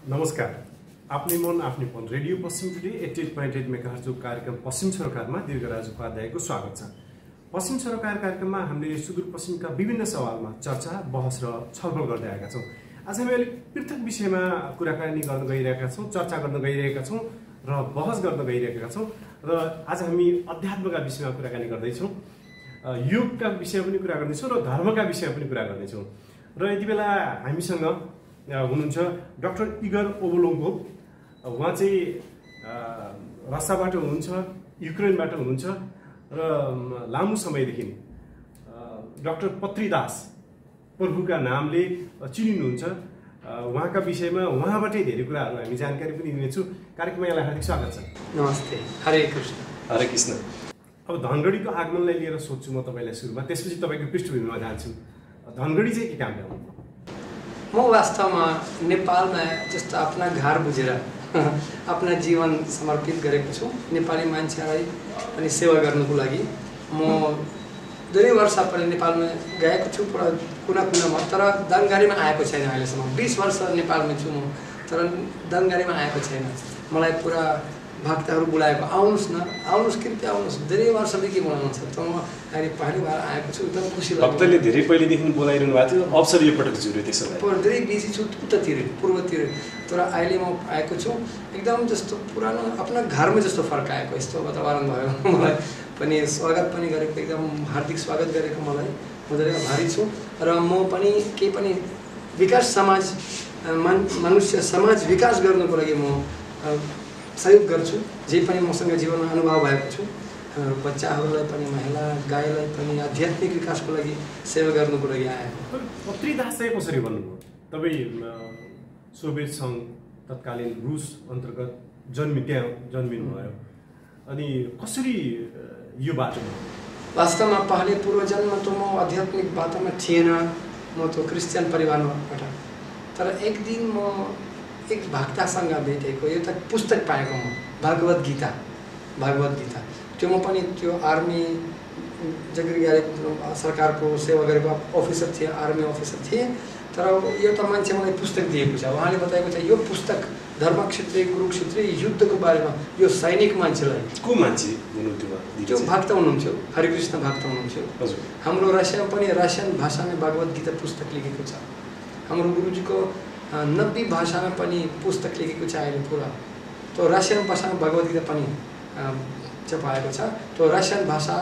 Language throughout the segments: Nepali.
नमस्कार। आफ्नै मन आफ्नै फोन रेडियो पश्चिम टुडे 88.8 मेगाहर्जको कार्यक्रम पश्चिम सरोकारमा दीर्घराज उपाध्यायको स्वागत छ। पश्चिम सरोकार कार्यक्रममा हामीले सुदूरपश्चिमका विभिन्न सवालमा चर्चा, बहस र छलफल गर्दै आएका छौँ। आज हामी अलिक पृथक विषयमा कुराकानी गर्न गइरहेका छौँ, चर्चा गर्न गइरहेका छौँ र बहस गर्न गइरहेका छौँ र आज हामी अध्यात्मका विषयमा कुराकानी गर्दैछौँ, योगका विषय पनि कुरा गर्दैछौँ र धर्मका विषय पनि कुरा गर्दैछौँ। र यति बेला हामीसँग हुनुहुन्छ डाक्टर इगर ओबोलोङ्गो। उहाँ चाहिँ रसियाबाट हुनुहुन्छ, युक्रेनबाट हुनुहुन्छ र लामो समयदेखि डाक्टर पत्रीदास प्रभुका नामले चिनिनुहुन्छ। उहाँका विषयमा उहाँबाटै धेरै कुराहरू हामी जानकारी पनि लिनेछौँ। कार्यक्रममा यहाँलाई हार्दिक स्वागत छ। नमस्ते। हरे कृष्ण। हरे कृष्ण। अब धनगढीको आगमनलाई लिएर सोध्छु म तपाईँलाई सुरुमा, त्यसपछि तपाईँको पृष्ठभूमिमा जान्छु। धनगढी चाहिँ के कामले आउनु? म वास्तवमा नेपालमा जस्तो आफ्ना घर बुझेर आफ्ना जीवन समर्पित गरेको छु। नेपाली मान्छेलाई पनि सेवा गर्नको लागि म धेरै वर्ष पहिला नेपालमा गएको छु, पुरा कुना कुनामा, तर दनगढीमा आएको छैन अहिलेसम्म। 20 वर्ष नेपालमा छु म, तर दनगढीमा आएको छैन। मलाई पुरा भक्तहरू बोलाएको, आउनुहोस् न, आउनुहोस्, कृपया आउनुहोस्। धेरै वर्षदेखि बोलाउनुहुन्छ, त म अहिले पहिलो बार आएको छु, एकदम खुसी लाग्यो। भक्तले धेरै पहिलेदेखि बोलाइरहनु भएको थियो, अवसर यो पटक जुर्यो त्यसो भए? धेरै बिजी छु उतातिर, पूर्वतिर, तर अहिले म आएको छु। एकदम जस्तो पुरानो आफ्ना घरमा जस्तो फर्काएको यस्तो वातावरण भयो। मलाई पनि स्वागत पनि गरेको, एकदम हार्दिक स्वागत गरेको मलाई म धेरै आभारी छु। र म पनि केही पनि विकास समाज मनुष्य समाज विकास गर्नको लागि म सहयोग गर्छु। जे पनि मसँग जीवनमा अनुभव भएको छु, बच्चाहरूलाई पनि, महिला गाईलाई पनि आध्यात्मिक विकासको लागि सेवा गर्नुको लागि आएको। पत्रीदास चाहिँ कसरी बन्नुभयो? तपाईँ सोभियत सङ्घ तत्कालीन रुस अन्तर्गत त्यहाँ जन्मिनुभयो, अनि कसरी यो बाटोमा? वास्तवमा पहिले पूर्वजन्म त म आध्यात्मिक बाटोमा थिएन, म त क्रिस्चियन परिवारबाट। तर एक दिन म एक भक्तसँग भेटेको, एउटा पुस्तक पाएको म, भागवत गीता। त्यो म पनि त्यो आर्मी सरकारको सेवा गरेको अफिसर थिएँ, आर्मी अफिसर थिएँ। तर एउटा मान्छे मलाई पुस्तक दिएको छ, उहाँले बताएको छ यो पुस्तक धर्मक्षेत्रीय कुरुक्षेत्रीय युद्धको बारेमा, यो सैनिक मान्छेलाई। को मान्छे हुनुहुन्थ्यो? त्यो भक्त हुनुहुन्थ्यो, हरिकृष्ण भक्त हुनुहुन्थ्यो। हाम्रो रसियामा पनि रसियन भाषामा भागवत गीता पुस्तक लेखेको छ। हाम्रो गुरुजीको 90 भाषामा पनि पुस्तक लेखेको छ अहिले पुरा। त्यो रसियन भाषामा भगवत गीता पनि छपाएको छ। त्यो रसियन भाषा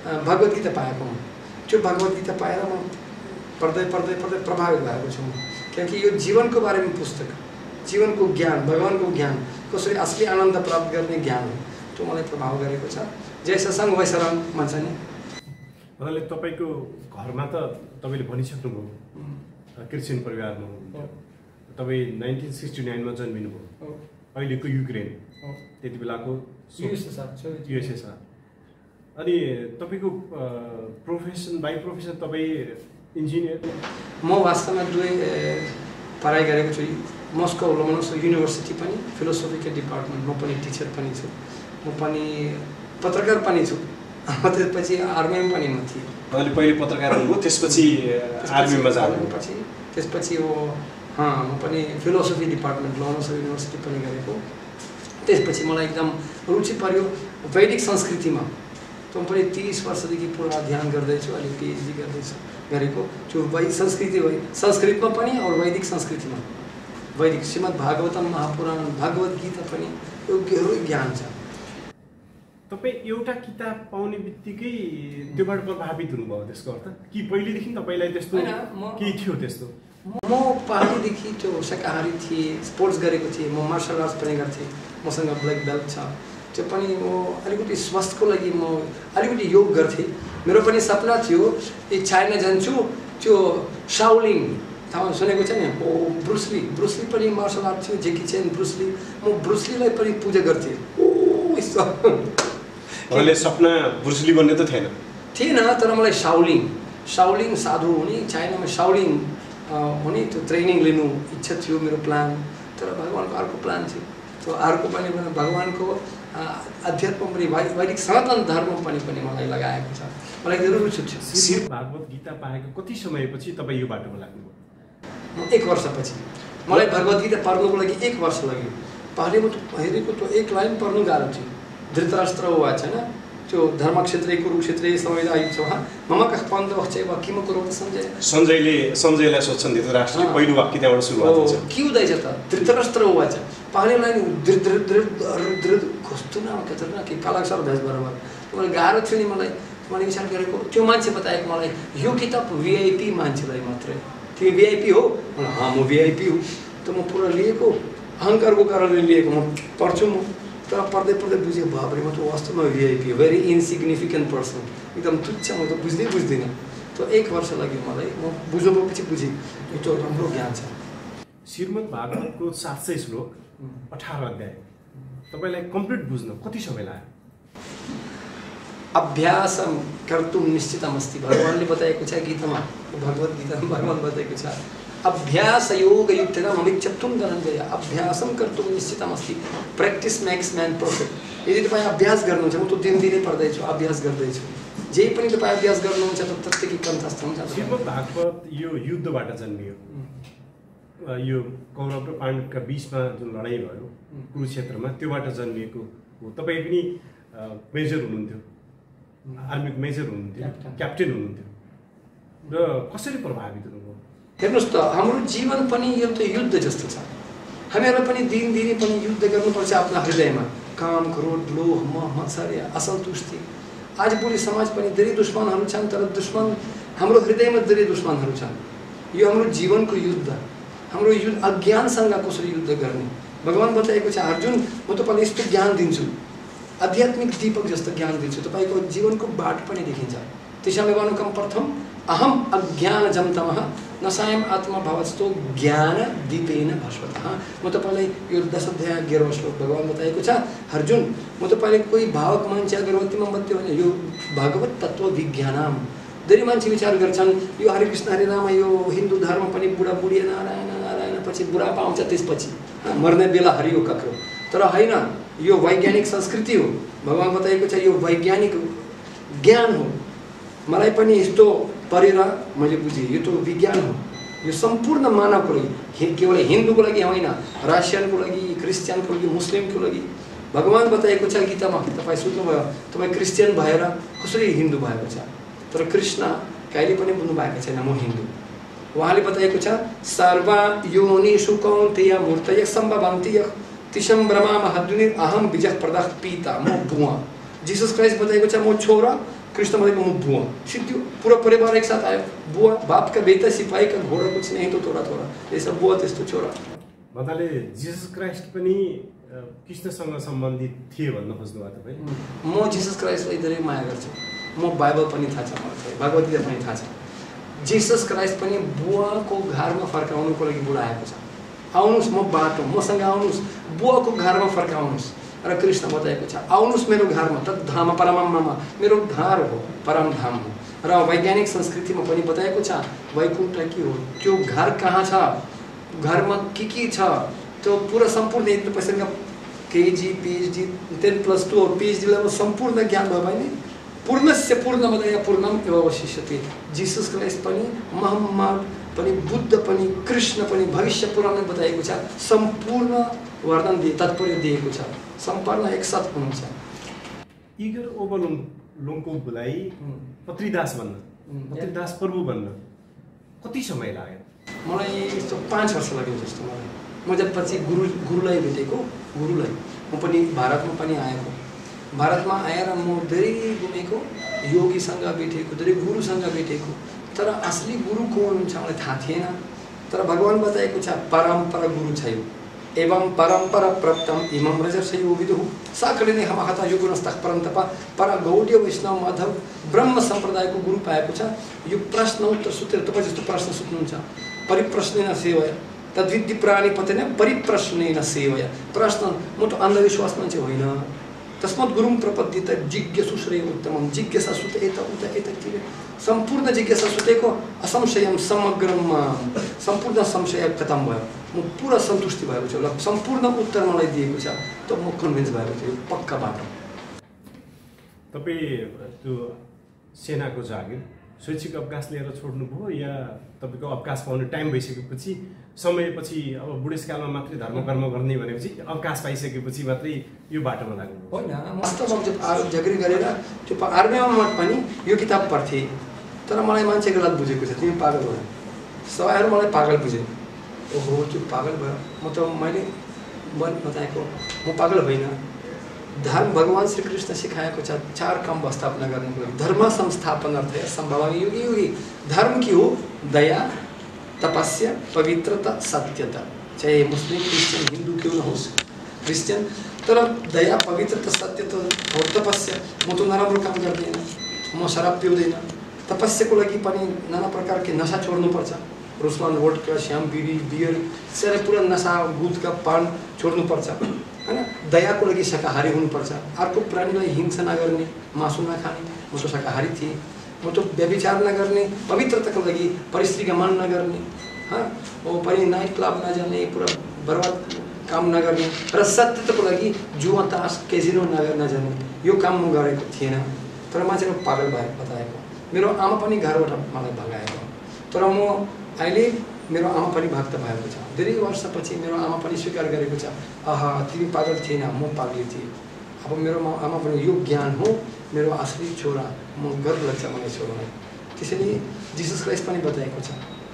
भगवत गीता पाएको म। त्यो भगवत गीता पाएर म पढ्दै प्रभावित भएको छु। किनकि यो जीवनको बारेमा पुस्तक, जीवनको ज्ञान, भगवानको ज्ञान, कसरी असली आनन्द प्राप्त गर्ने ज्ञान हो, त्यो मलाई प्रभाव गरेको छ। जैसा सङ्घ वैसा रङ भन्छ नि। भन्नाले तपाईँको घरमा त तपाईँले भनिसक्नुभयो क्रिस्चियन परिवारमा हुनुहुन्थ्यो। तपाईँ 1969 मा जन्मिनुभयो, अहिलेको युक्रेन, त्यति बेलाको युएसएसआर। अनि तपाईँको बाई प्रोफेसन तपाईँ इन्जिनियर? म वास्तवमा दुवै पढाइ गरेको छु। मस्को लोमनोभ युनिभर्सिटी पनि फिलोसफीको डिपार्टमेन्ट, म पनि टिचर पनि छु। म पनि पत्रकार पनि छु। त्यसपछि आर्मीमा पनि म थिएँ। अहिले पहिले पत्रकार हुनुभयो, त्यसपछि आर्मीमा जानुभएपछि? त्यसपछि म पनि फिलोसफी डिपार्टमेन्ट लोमनोभ युनिभर्सिटी पनि गरेको। त्यसपछि मलाई एकदम रुचि पर्यो वैदिक संस्कृतिमा। त म पनि 30 वर्षदेखि पुरा ध्यान गर्दैछु, अहिले पिएचडी गरेको त्यो वैदिक संस्कृति, संस्कृतमा पनि और वैदिक संस्कृतिमा। वैदिक श्रीमद् भागवतम, महापुराण, भगवत गीता पनि यो गहिरो ज्ञान छ। तपाईँ एउटा किताब पाउने बित्तिकै त्योबाट प्रभावित हुनुभयो, त्यसको अर्थ कि पहिलेदेखि तपाईँलाई त्यस्तो केही थियो त्यस्तो? म पहिलेदेखि त्यो शाकाहारी थिएँ, स्पोर्ट्स गरेको थिएँ, म मार्सल आर्ट्स पनि गर्थेँ, मसँग ब्ल्याक बेल्ट छ। त्यो पनि म अलिकति स्वास्थ्यको लागि म अलिकति योग गर्थेँ। मेरो पनि सपना थियो कि चाइना जान्छु, त्यो शाओलिन थाहा सुनेको छ नि, ब्रुसली पनि मार्सल आर्ट थियो, जेकी चेन, ब्रुसली। म ब्रुसलीलाई पनि पूजा गर्थेँ। सपना ब्रुसली बन्ने त थिएन, तर मलाई शाओलिन साधु हुने, चाइनामा शाओलिन हुने त्यो ट्रेनिङ लिनु इच्छा थियो, मेरो प्लान। तर भगवानको अर्को प्लान थियो। त्यो अर्को पनि भगवानको अध्यात्म पनि वैदिक सनातन धर्म पनि मलाई लगाएको छ। मलाई धेरै रुचि छ। भागवत गीता पाएको कति समयपछि तपाईँ यो बाटोमा लाग्नुभयो? 1 वर्षपछि। मलाई भगवत गीता पढ्नुको लागि 1 वर्ष लाग्यो। पहिले म हेरेको त्यो एक लाइन पढ्नु गाह्रो थियो। धृतराष्ट्र वाच हैन, त्यो धर्मक्षेत्रे कुरुक्षेत्रे संवेदायित्व मम कः पाण्डवः चैव किम कुर्वत सञ्जय। सञ्जयलाई सोध्छन् धृतराष्ट्रले पहिलो वाक्य त्यहाँबाट सुरुवात हुन्छ। के हुँदैछ त? धृतराष्ट्र वाच पहिले लाइन धृत कस्तो नाम खतरनाक के कालाक्षर भ्यास बराबर। मलाई गाह्रो थियो नि। मैले विचार गरेको त्यो मान्छे बताएको मलाई यो किताब भिआइपी मान्छेलाई मात्रै। तिमी भिआइपी हो? म भिआइपी हो। त म पुरा लिएको अहङ्कारको कारणले लिएको। म पढ्छु म, तर पढ्दै बुझेँ बाबरे म त वास्तवमा भिआइपी हो, भेरी इन्सिग्निफिकेन्ट पर्सन, एकदम तुच्छ। म त बुझ्दिनँ। त 1 वर्ष लाग्यो मलाई। म बुझेपछि बुझेँ यो त राम्रो ज्ञान छ। श्रीमद् भागवतको 700 श्लोक 18 अध्याय तपाईलाई कम्प्लिट बुझ्न कति समय लाग्यो? अभ्यासम कर्तुम निश्चितमस्ति। भगवानले बताएको छ गीतामा, भगवत गीतामा भगवान बताएको छ अभ्यास योग युक्तेन ममिच्छत्वं धनञ्जय। अभ्यासम कर्तुम निश्चितमस्ति। Practice makes man perfect. यदि तपाईँ अभ्यास गर्नुहुन्छ, म त दिनदिनै पढ्दैछु, अभ्यास गर्दैछु, जे पनि तपाईँ अभ्यास गर्नुहुन्छ त त्यत्तिकै कन्ठस्थ हुन्छ। श्रीमद् भागवत यो युद्धबाट जन्मियो। यो कौरव र पाण्डवका बीचमा जुन लडाइँ भयो कुरुक्षेत्रमा, त्योबाट जन्मिएको हो। तपाईँ पनि मेजर हुनुहुन्थ्यो, आर्मीको मेजर हुनुहुन्थ्यो, क्याप्टेन हुनुहुन्थ्यो, र कसरी प्रभावित हुनुभयो? हेर्नुहोस् त, हाम्रो जीवन पनि एउटा युद्ध जस्तो छ। हामीहरूलाई पनि दिनदिनै पनि युद्ध गर्नुपर्छ आफ्ना हृदयमा। काम, क्रोध, लोभ, मोह, मत्सर्य, असन्तुष्टि। आजभोलि समाज पनि धेरै दुश्मनहरू छन्, तर हाम्रो हृदयमा धेरै दुश्मनहरू छन्। यो हाम्रो जीवनको युद्ध। हाम्रो युद्ध अज्ञानसँग कसरी युद्ध गर्ने? भगवान बताएको छ अर्जुन, म तपाईँलाई यस्तो ज्ञान दिन्छु, आध्यात्मिक दीपक जस्तो ज्ञान दिन्छु, तपाईँको जीवनको बाटो पनि देखिन्छ। त्यसैमानुकं प्रथम अहम अज्ञानजं तमः नसायम आत्मा भवस्तो ज्ञान दीपेन भास्वतः। म तपाईँलाई यो 10 अध्याय 11 श्लोक भगवान बताएको छ अर्जुन, म तपाईँलाई कोही भावक मान्छे अगरबत्तीमा बत्ती होइन, यो भगवत तत्व विज्ञानम। धेरै मान्छे विचार गर्छन् यो हरे कृष्ण हरे राम, यो हिन्दू धर्म पनि बुढाबुढी नारायण नारायण पछि बुढा पाउँछ, त्यसपछि मर्ने बेला हरियो कक्रो। तर होइन, यो वैज्ञानिक संस्कृति हो। भगवान बताएको छ यो वैज्ञानिक ज्ञान हो। मलाई पनि यस्तो पढेर मैले बुझेँ यो त विज्ञान हो। यो सम्पूर्ण मानवको लागि, केवल हिन्दूको लागि होइन, रसियनको लागि, क्रिस्चियनको लागि, मुस्लिमको लागि। भगवान बताएको छ गीतामा, तपाईँ सुन्नुभयो, तपाईँ क्रिस्चियन भएर कसरी हिन्दू भएको छ, तर कृष्ण कहिले पनि भन्नु भएको छैन म हिन्दू। उहाँले बताएको छ सर्वा योनिषु कौन्तेय मूर्तयः सम्भवन्ति तिसं ब्रह्मा महद्युनि अहम बीजः प्रदः पिता। म बुवा। जीसस क्राइस्ट बताएको छ म छोरा, कृष्ण बताएको म बुआ। सिद्धि पूरा परिवार एक साथ आयो। बुआ बाप का बेटा, सिपाही का घोड़ा, कुछ नहीं तो थोड़ा थोड़ा, ऐसा बुआ त्यस्तो छोरा। भन्नाले जीसस क्राइस्ट पनि कृष्णसँग सम्बन्धित थिए भन्न खोज्नु भयो तपाईँ? म जीसस क्राइस्टलाई धेरै माया गर्छु। म बाइबल पनि थाहा छ मलाई, भगवत गीता पनि थाहा छ। जीसस क्राइस्ट पनि बुवाको घरमा फर्काउनुको लागि बोलाएको छ। आउनुहोस् म बाटो, मसँग आउनुहोस्, बुवाको घरमा फर्काउनुहोस्। र कृष्ण बताएको छ आउनुहोस् मेरो घरमा, तत् धाम परमम, मेरो घर हो, परम धाम हो। र वैज्ञानिक संस्कृतिमा पनि बताएको छ वैकुण्ठ के हो, त्यो घर कहाँ छ, घरमा के छ, त्यो पुरा सम्पूर्ण एक तपाईँसँग केजी पिएचडी 10+2 और पिएचडी लेभल सम्पूर्ण ज्ञान भयो भने पूर्णस्य पूर्णमदय पूर्णम एव अवशिष्यते। जीसस क्राइस्ट पनि, मोहम्मद पनि, बुद्ध पनि, कृष्ण पनि भविष्य पुराणमा बताएको छ सम्पूर्ण वर्णन तात्पर्य दिएको छ, सम्पूर्ण एकसाथ हुनुहुन्छ। इगर ओबलुङकोलाई पत्रीदास बन्न, पत्रीदास प्रभु बन्न कति समय लाग्यो? मलाई यस्तो 5 वर्ष लाग्यो जस्तो मलाई। म जब पछि गुरुलाई भेटेको, गुरुलाई म पनि भारतमा पनि आएको, भारतमा आएर म धेरै घुमेको, योगीसँग भेटेको, धेरै गुरुसँग भेटेको, तर असली गुरु को हुनुहुन्छ मलाई थाहा थिएन। तर भगवान बताएको छ परम्परा गुरु छ यो, एवं परम्परा प्राप्तम इमं रजर्षयो विदुः साकलिने हमहता युगुणस्तः परन्तप पर गौडीय वैष्णव माधव ब्रह्म सम्प्रदायको गुरु पाएको छ। यो प्रश्न उत्तर सुतेर तपाईँ जस्तो प्रश्न सुत्नुहुन्छ, परिप्रश्नेन सेवया तद्विद्धि प्राणिपतेन परिप्रश्नेन सेवया। प्रश्न, म त अन्धविश्वास मान्छे होइन। तस्मात् गुरुं प्रपद्येत जिज्ञासु श्रेय उत्तमं। जिज्ञासा सुत एत उत एततिर सम्पूर्ण जिज्ञासा सुतेको असंशयम समग्रम, सम्पूर्ण संशय खत्म भयो। म पुरा सन्तुष्टि भएको छु, सम्पूर्ण उत्तर मलाई दिएको छ, त म कन्भिन्स भएको छु पक्का बाटो। तपाईँ त्यो सेनाको जागिर स्वैच्छिक अवकाश लिएर छोड्नुभयो या तपाईँको अवकाश पाउने टाइम भइसकेपछि समयपछि अब बुढेसकालमा मात्रै धर्म कर्म गर्ने भनेपछि अवकाश पाइसकेपछि मात्रै यो बाटोमा लाग्नु होइन? वास्तवमा जगरी गरेर त्यो आर्मीमा पनि यो किताब पढ्थेँ, तर मलाई मान्छे गलत बुझेको छ, तिमी पागल भयो। सबैहरू मलाई पागल बुझे। ओहो त्यो पागल भयो, मैले बताएको म पागल होइन। धर्म भगवान श्री कृष्ण सिकाएको छ 4 काम स्थापना गर्नुको लागि। धर्म संस्थापनार्थ सम्भवामि युगे युगे। धर्म के हो? दया, तपस्या, पवित्रता, सत्यता। चाहे मुस्लिम, क्रिस्चियन, हिंदू क्यों न होस्, क्रिस्चियन, तर दया, पवित्रता, सत्यता और तपस्या। म तो नराम्रो काम गर्दैन, म शराब पिउँदैन। तपस्याको लागि पनि नाना प्रकारको नशा छोड्नुपर्छ। रुसमान वोडका, श्याम बिडी, बियर, सारा पुरा नशा, गुटका, पान छोड्नुपर्छ हैन। दयाको लागि शाकाहारी हुनुपर्छ। अर्को प्राणीलाई हिंसा नगर्ने, मासु नखाने। म तो शाकाहारी थिएँ। म तो व्यभिचार नगर्ने। पवित्रताको लागि परिस्त्रीगमन नगर्ने, वो पनि नाइट क्लब नजाने, पुरा बर्बाद काम नगर्ने। र सत्यताको लागि जुवा, तास, केजिनो नजाने। यो काम म गरेको थिएन, तर मान्छेले पागल भएर बताएको। मेरो आमा पनि घरबाट मलाई भगाएको, तर म अहिले मेरो आमा पनि भक्त भएको छ। धेरै वर्षपछि मेरो आमा पनि स्वीकार गरेको छ, आहा तिमी पागल थिएन, म पागल थिएँ। अब मेरो आमा पनि यो ज्ञान हो मेरो असली छोरा, म गर्व लाग्छ मलाई छोरालाई। त्यसैले जिसस क्राइस्ट पनि बताएको छ,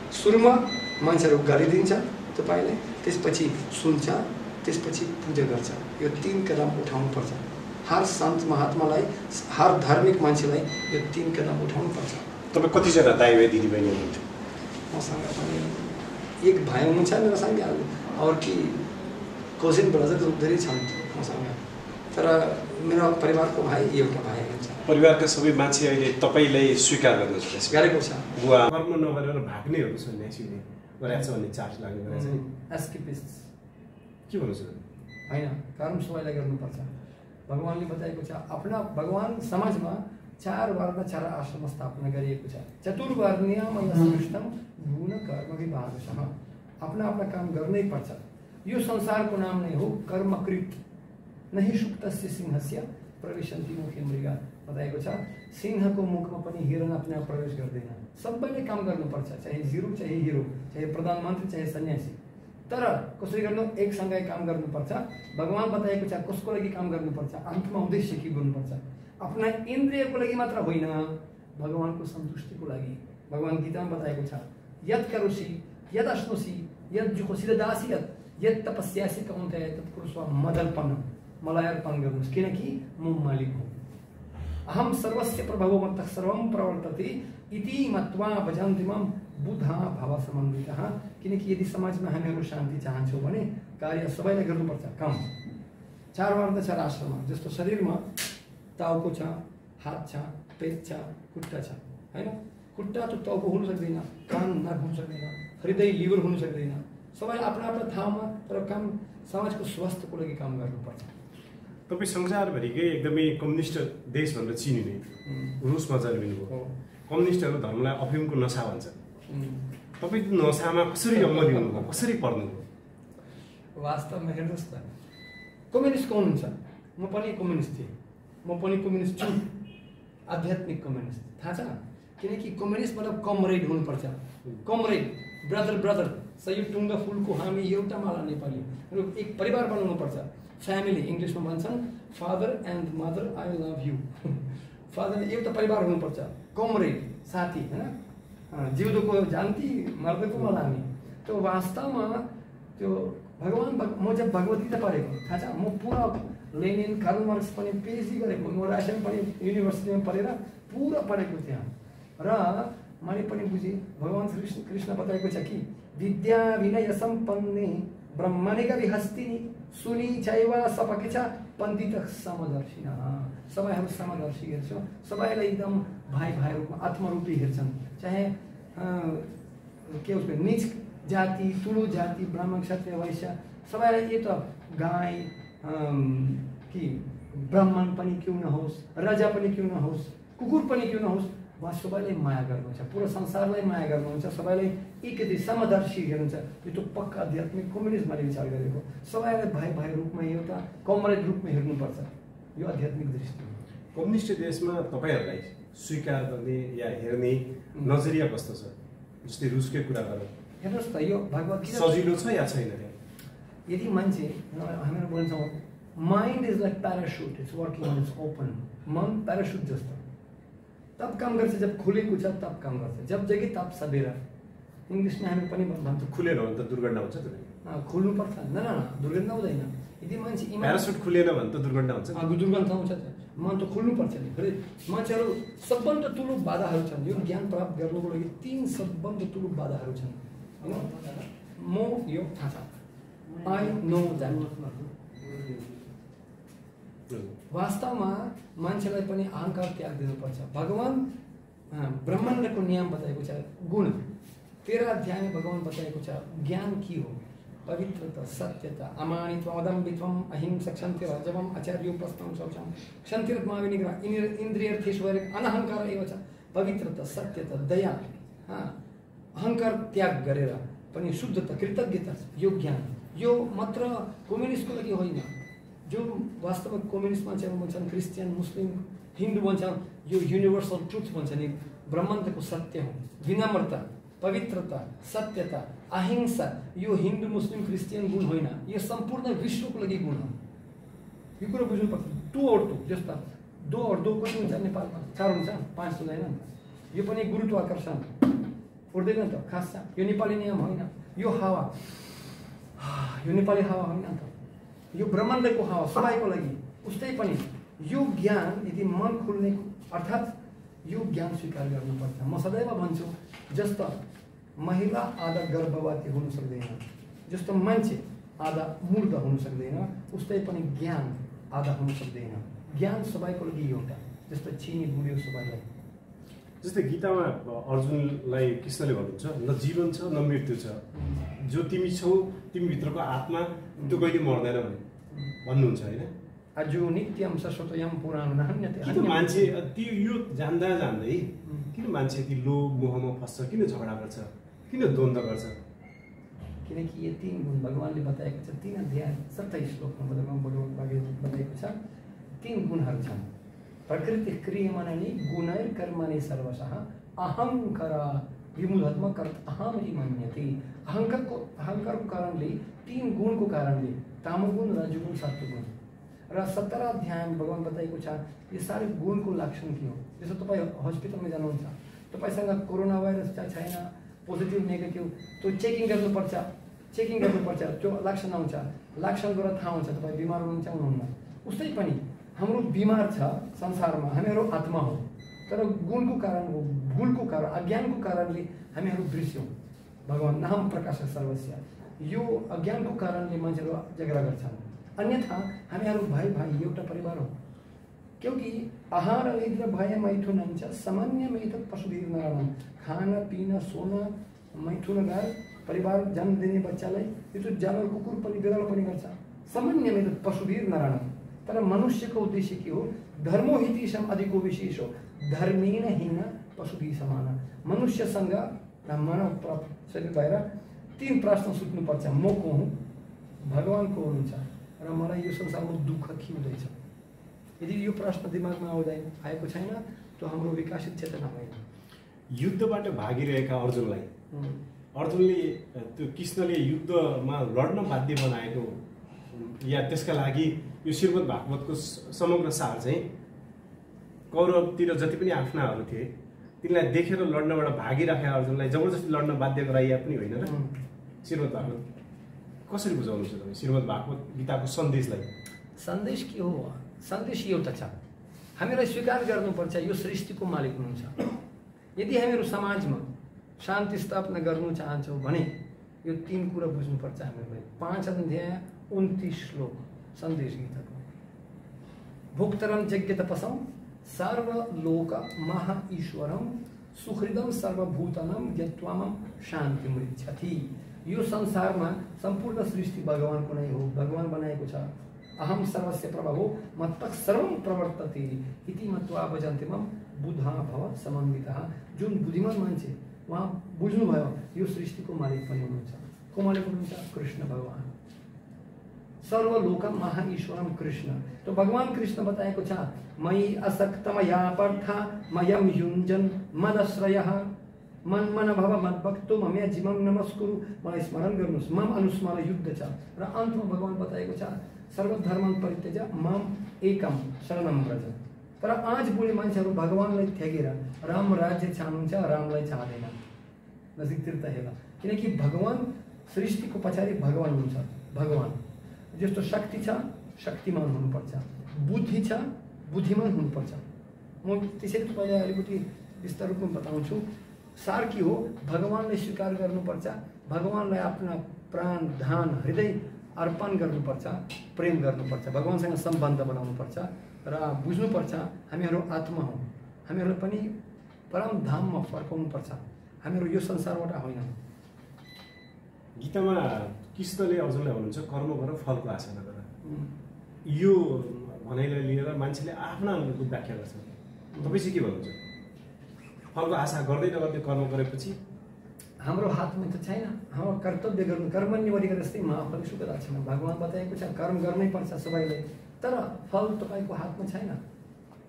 सुरुमा मान्छेहरू गाली दिन्छ तपाईले, त्यसपछि सुन्छ, त्यसपछि पूजा गर्छ। यो 3 कदम उठाउनुपर्छ। हर सन्त महात्मालाई, हर धार्मिक मान्छेलाई यो 3 कदम उठाउनुपर्छ। तपाईँ कतिजना दाइ भाइ दिदी बहिनी हुनुहुन्छ? मसँग पनि एक भाइ हुनुहुन्छ मेरो सँगै, और कि कजिन ब्रदर धेरै छन् मसँग, तर मेरो परिवारको भाइ एउटा भाइ हुन्छ। परिवारका सबै मान्छे अहिले तपाईँलाई स्वीकार गरेको छ। बुवा कर्म नगरेर भाग्नेहरू सन्यासीले गरेछ भन्ने चार्ज लाग्ने गरेछ नि। एस्केपिस्ट के भन्नुहुन्छ? होइन, कर्म सबैलाई गर्नुपर्छ। भगवानले बताएको छ, आफ्ना भगवान समाजमा 4 वर्ण 4 आश्रम स्थापना गरिएको छ। चतुर्वर्णीयम यस्मिष्टम गुण कर्म विभागशः। आफ्ना आफ्ना काम गर्नै पर्छ। यो संसारको नाम नै हो कर्मकृत। नहि सुक्तस्य सिंहस्य प्रविशन्ति मुखे मृगा। बताएको छ, सिंहको मुखमा पनि हिरण आफ्ना प्रवेश गर्दैन। सबैले काम गर्नुपर्छ, चाहे जिरो चाहे हिरो, चाहे प्रधानमन्त्री चाहे सन्यासी। तर कसरी गर्नु? एकसँगै काम गर्नुपर्छ। भगवान बताएको छ कसको लागि काम गर्नुपर्छ, आत्मा उद्देश्य के गर्नुपर्छ। आफ्ना इन्द्रियको लागि मात्र होइन, भगवानको सन्तुष्टिको लागि। भगवान गीतामा बताएको छ, यत् करोसि यद् अश्नोसि यद् जुहोसि ददासि यत् तपस्यासि कौन्तेय तत्कुरुष्व मदर्पणम्। मलाई अर्पण गर्नुहोस्, किनकि म मालिक हुँ। अहम सर्वस्य प्रभवो मत्तः सर्वं प्रवर्तते इति मत्वा भजन्ति मां बुधा भाव समन्वितः। किनकि यदि समाजमा हामीहरू शान्ति चाहन्छौँ भने कार्य सबैले गर्नुपर्छ। काम 4 वर्ण 4 आश्रम, जस्तो शरीरमा टाउको छ, हात छ, पेट छ, खुट्टा छ हैन। खुट्टा त टाउको हुन सक्दैन, कान नाक हुन सक्दैन, हृदय लिभर हुन सक्दैन। सबै आफ्ना आफ्ना ठाउँमा, तर काम समाजको स्वास्थ्यको लागि काम गर्नुपर्छ। तपाईँ संसारभरिकै एकदमै कम्युनिस्ट देश भनेर चिनिने रुसमा जन्मिनुभयो। कम्युनिस्टहरू धर्मलाई अफिमको नशा भन्छ। तपाईँ नशामा कसरी अमली हुनुभयो, कसरी पर्नुभयो? वास्तवमा हेर्नुहोस् त, कम्युनिस्ट कौन हुन्छ? म पनि कम्युनिस्ट थिएँ, म पनि कम्युनिस्ट छु। आध्यात्मिक कम्युनिस्ट, थाहा छ? किनकि कम्युनिस्ट मतलब कमरेड हुनुपर्छ। कमरेड, ब्रदर ब्रदर, सही टुङ्गा फुलको हामी एउटा माला नेपाली, एक परिवार बनाउनुपर्छ। फ्यामिली इङ्ग्लिसमा भन्छन् father and mother I love you. Father एउटा परिवार हुनुपर्छ। कमरेड साथी हैन, जिउँदोको जान्ती मर्दोको मलामी। त्यो वास्तवमा त्यो भगवान म जब भगवत गीता पढेको थाहा छ, म पुरा लेनिन कार्ल मार्क्स पनि पिएचडी गरेको, म रसिया पनि युनिभर्सिटीमा पढेर पुरा पढेको त्यहाँ। र मैले पनि बुझेँ भगवान श्री कृष्ण बताएको छ कि विद्या विनय सम्पन्ने ब्रह्मणिका विहस्तिनी सुनी चैव सपके छ पण्डित समदर्शिन। सबैहरू समदर्शी हेर्छ, सबैलाई एकदम भाइ भाइ रूपमा आत्मरूपी हेर्छन्। चाहे के उसको नीच जाति, ठुलो जाति, ब्राह्मण, क्षत्रिय, वैश्य, सबैलाई यो त गाई कि ब्राह्मण पनि क्यों नहोस्, राजा पनि क्यों नहोस्, कुकुर पनि क्यों नहोस्, उहाँ सबैलाई माया गर्नुहुन्छ। पुरा संसारलाई माया गर्नुहुन्छ। सबैलाई एक समदर्शी हेर्नुहुन्छ। यो त पक्का आध्यात्मिक कम्युनिस्ट मैले विचार गरेको। सबैलाई भाइ भाइ रूपमा, एउटा कमरेड रूपमा हेर्नुपर्छ। यो आध्यात्मिक दृष्टि हो। कम्युनिस्ट देशमा तपाईँहरूलाई स्वीकार गर्ने या हेर्ने नजरिया कस्तो छ? जस्तै रुसकै कुरा गरौँ, हेर्नुहोस् त, यो भगवत गीता सजिलो छ या छैन? यदि मान्छे हामीहरू भन्छौँ mind is like parachute, it's working on it's open. मन प्यारासुट जस्तो तब काम गर्छ जब खुलेको छ, तब काम गर्छ, जब जगह तब सबेरा। इङ्ग्लिसमा हामी पनि भन्छौँ खुलेन भने त दुर्घटना हुन्छ त। खुल्नुपर्छ। न न दुर्घटना हुँदैन। यदि मान्छे प्यारासुट खुलेन भने त दुर्घटना हुन्छ। दुर्घटना हुन्छ त। मन त खुल्नुपर्छ नि। फेरि मान्छेहरू सबभन्दा ठुलो बाधाहरू छन्। यो ज्ञान प्राप्त गर्नुको लागि 3 सबभन्दा ठुलो बाधाहरू छन्। म यो थाहा छ, आई नो द्याट। वास्तवमा मान्छेलाई पनि अहङ्कार त्याग दिनुपर्छ। भगवान ब्रह्माण्डको नियम बताएको छ। गुण 13 अध्यायमा भगवान बताएको छ ज्ञान के हो। पवित्रता, सत्यता, अमानित्वम, अदम्भित्वम, अहिंसा, क्षन्तिरजवम, आचार्यो प्रस्थम शौचम, क्षन्तिरत्माविनिग्रह, इन्द्रियर्थेषु अनहङ्कार एव च। पवित्रता, सत्यता, दया, अहङ्कार त्याग गरेर पनि शुद्धता, कृतज्ञता, यो ज्ञान। यो मात्र कम्युनिस्टको लागि होइन। जो वास्तवमा कम्युनिस्ट मान्छेहरू भन्छन्, क्रिस्चियन, मुस्लिम, हिन्दू भन्छन्, यो युनिभर्सल ट्रुथ भन्छ नि, ब्रह्माण्डको सत्य हो। विनम्रता, पवित्रता, सत्यता, अहिंसा, यो हिन्दू, मुस्लिम, क्रिस्चियन गुण होइन, यो सम्पूर्ण विश्वको लागि गुण हो। यो कुरा बुझ्नुपर्छ। 2 और 2 जस्ता 2 और 2 कति हुन्छ नेपालमा? 4 हुन्छ, 5 हुँदैन। यो पनि गुरुत्वाकर्षण उड्दैन त, खास छ। यो नेपाली नियम होइन। यो हावा, यो नेपाली हावा होइन त, यो ब्रह्माण्डको हावा सबैको लागि। उस्तै पनि यो ज्ञान यदि मन खुल्ने, अर्थात् यो ज्ञान स्वीकार गर्नुपर्छ। म सदैव भन्छु, जस्तो महिला आधा गर्भवती हुन सक्दैन, जस्तो मान्छे आधा मूर्ख हुन सक्दैन, उस्तै पनि ज्ञान आधा हुन सक्दैन। ज्ञान सबैको लागि एउटा, जस्तो चिनी बुढ्यो सबैलाई। जस्तै गीतामा अर्जुनलाई कृष्णले भन्नुहुन्छ, न जीवन छ न मृत्यु छ, जो तिमी छौ, तिमीभित्रको आत्मा त्यो कहिले मर्दैन भन्नुहुन्छ होइन? अजो नित्यम शाश्वतयम पुराण नहन्यते। किन मान्छे त्यो यो जान्दा जान्दै किन मान्छे यति लोभ मोहमा फस्छ? किन झगडा गर्छ? किन द्वन्द्व गर्छ? किनकि यो 3 गुण भगवानले बताएको छ। 3 अध्याय 27 श्लोकमा बताएको छ 3 गुणहरू छन्। प्रकृति क्रियमाणनि गुणैर्कर्मणि सर्वशः अहङ्कार विमूढात्म कर्त अहमि मन्यते। अहङ्कारको कारणले, 3 गुणको कारणले, तामगुण, रजोगुण, सत्वगुण। र 17 अध्यायमा भगवान बताएको छ यो सारे गुणको लक्षण के हो। जस्तो तपाईँ हस्पिटलमा जानुहुन्छ, तपाईँसँग कोरोना भाइरस छैन, पोजिटिभ नेगेटिभ, त्यो चेकिङ गर्नुपर्छ। त्यो लक्षण आउँछ, लक्षणबाट थाहा हुन्छ तपाईँ बिमार हुनुहुन्छ हुनुहुन्न। उस्तै पनि हाम्रो बिमार छ संसारमा, हामीहरू आत्मा हो, तर गुणको कारण हो, भुलको कारण, अज्ञानको कारणले हामीहरू बिर्स्यौँ। भगवान नाम प्रकाश सर्वस्य, यो अज्ञानको कारणले मान्छेहरू झगडा गर्छन्। अन्यथा हामीहरू भाइ एउटा परिवार हो। क्योंकि आहार निद्रा भय मैथुन सामान्य मैथुन पशुधीर नारायण। खाना पीना सोना मैथुन गाय परिवार जन्म दिने बच्चालाई यो त जानवर कुकुर पनि बिरालो पनि गर्छ। सामान्य मैथुन पशुधीर नारायण। तर मनुष्यको उद्देश्य के हो? धर्मो हितेशम अधिको विशेषो धर्मेन हीन पशुधि समान। मनुष्यसँग मानव शरीर भएर 3 प्रश्न सुत्नुपर्छ। म को हुँ, भगवान को हुनुहुन्छ र मलाई यो संसारमा दुःख के हुँदैछ। यदि यो प्रश्न दिमागमा आएको छैन त हाम्रो विकसित चेतना होइन। युद्धबाट भागिरहेका अर्जुनले त्यो कृष्णले युद्धमा लड्न बाध्य बनाएको या त्यसका लागि यो श्रीमद् भागवतको समग्र सार चाहिँ कौरवतिर जति पनि आफ्नाहरू थिए तिनलाई देखेर लड्नबाट भागिराखेका अर्जुनलाई जबरजस्ती लड्न बाध्य गराइए पनि होइन र। श्रीमद् भागवत कसरी बुझाउनुहुन्छ तपाईँ श्रीमद् भागवत गीताको सन्देशलाई? सन्देश के हो? सन्देश एउटा छ, हामीलाई स्वीकार गर्नुपर्छ यो सृष्टिको मालिक हुनुहुन्छ। यदि हामीहरू समाजमा शान्ति स्थापना गर्नु चाहन्छौँ भने यो 3 कुरा बुझ्नुपर्छ हामीलाई। 5 अध्याय 29 श्लोक सन्देश गीताको। भोक्तरम यज्ञ तपसम सर्वलोक महा ईश्वरम सुहृदम सर्वभूतनम यत्वामम शान्ति मृच्छति। यो संसारमा सम्पूर्ण सृष्टि भगवानको नै हो, भगवान बनाएको छ। अहम सर्वस्य प्रभवो मत्तः सर्वं प्रवर्तते इति मत्वा भजन्ते मम बुधा भव समन्वितः। जुन बुद्धिमान मान्छे उहाँ बुझ्नुभयो यो सृष्टिको मालिक पनि हुनुहुन्छ। को मालिक हुनुहुन्छ? कृष्ण भगवान। सर्वलोकम महाईश्वरम कृष्ण। तो भगवान कृष्ण बताएको छ मयि असक्तमया पार्थ मयम युञ्जन मदश्रयः मन मन भव मद्भक्तो मम्या जीवम नमस्कुरु। मलाई स्मरण गर्नुस्, मम अनुस्मर युद्ध छ। र अन्तमा भगवान बताएको छ सर्वधर्म परित्यज मम एकम शरणम व्रज। तर आज भोलि मान्छेहरू भगवानलाई त्यागेर राम राज्य चाहनुहुन्छ, रामलाई चाहदैन। नजिकतिर त हेर, किनकि भगवान सृष्टिको पछाडि भगवान हुन्छ। भगवान जस्तो शक्ति छ शक्तिमान हुनुपर्छ, बुद्धि छ बुद्धिमान हुनुपर्छ। म त्यसैले तपाईँलाई अलिकति विस्तार रूपमा बताउँछु। सार के हो? भगवानलाई स्वीकार गर्नुपर्छ, भगवानलाई आफ्ना प्राण धान हृदय अर्पण गर्नुपर्छ, प्रेम गर्नुपर्छ, भगवानसँग सम्बन्ध बनाउनुपर्छ र बुझ्नुपर्छ हामीहरू आत्मा हौँ, हामीहरूलाई पनि परम धाममा फर्काउनुपर्छ, हामीहरू यो संसारबाट होइन। गीतामा कृष्णले अर्जुनलाई भन्नुहुन्छ कर्म गर फलको आशा नगर। यो भनाइलाई लिएर मान्छेले आफ्ना अनुकूल व्याख्या गर्छ। तपाईँ चाहिँ के भन्नुहुन्छ? फलको आशा गर्दै नगर्दै कर्म गरेपछि हाम्रो हातमा त छैन। हाम्रो कर्तव्य गर्नु, कर्मण्य जस्तै महाफल सुखदा छैन। भगवान बताएको छ कर्म गर्नै पर्छ सबैले, तर फल तपाईँको हातमा छैन,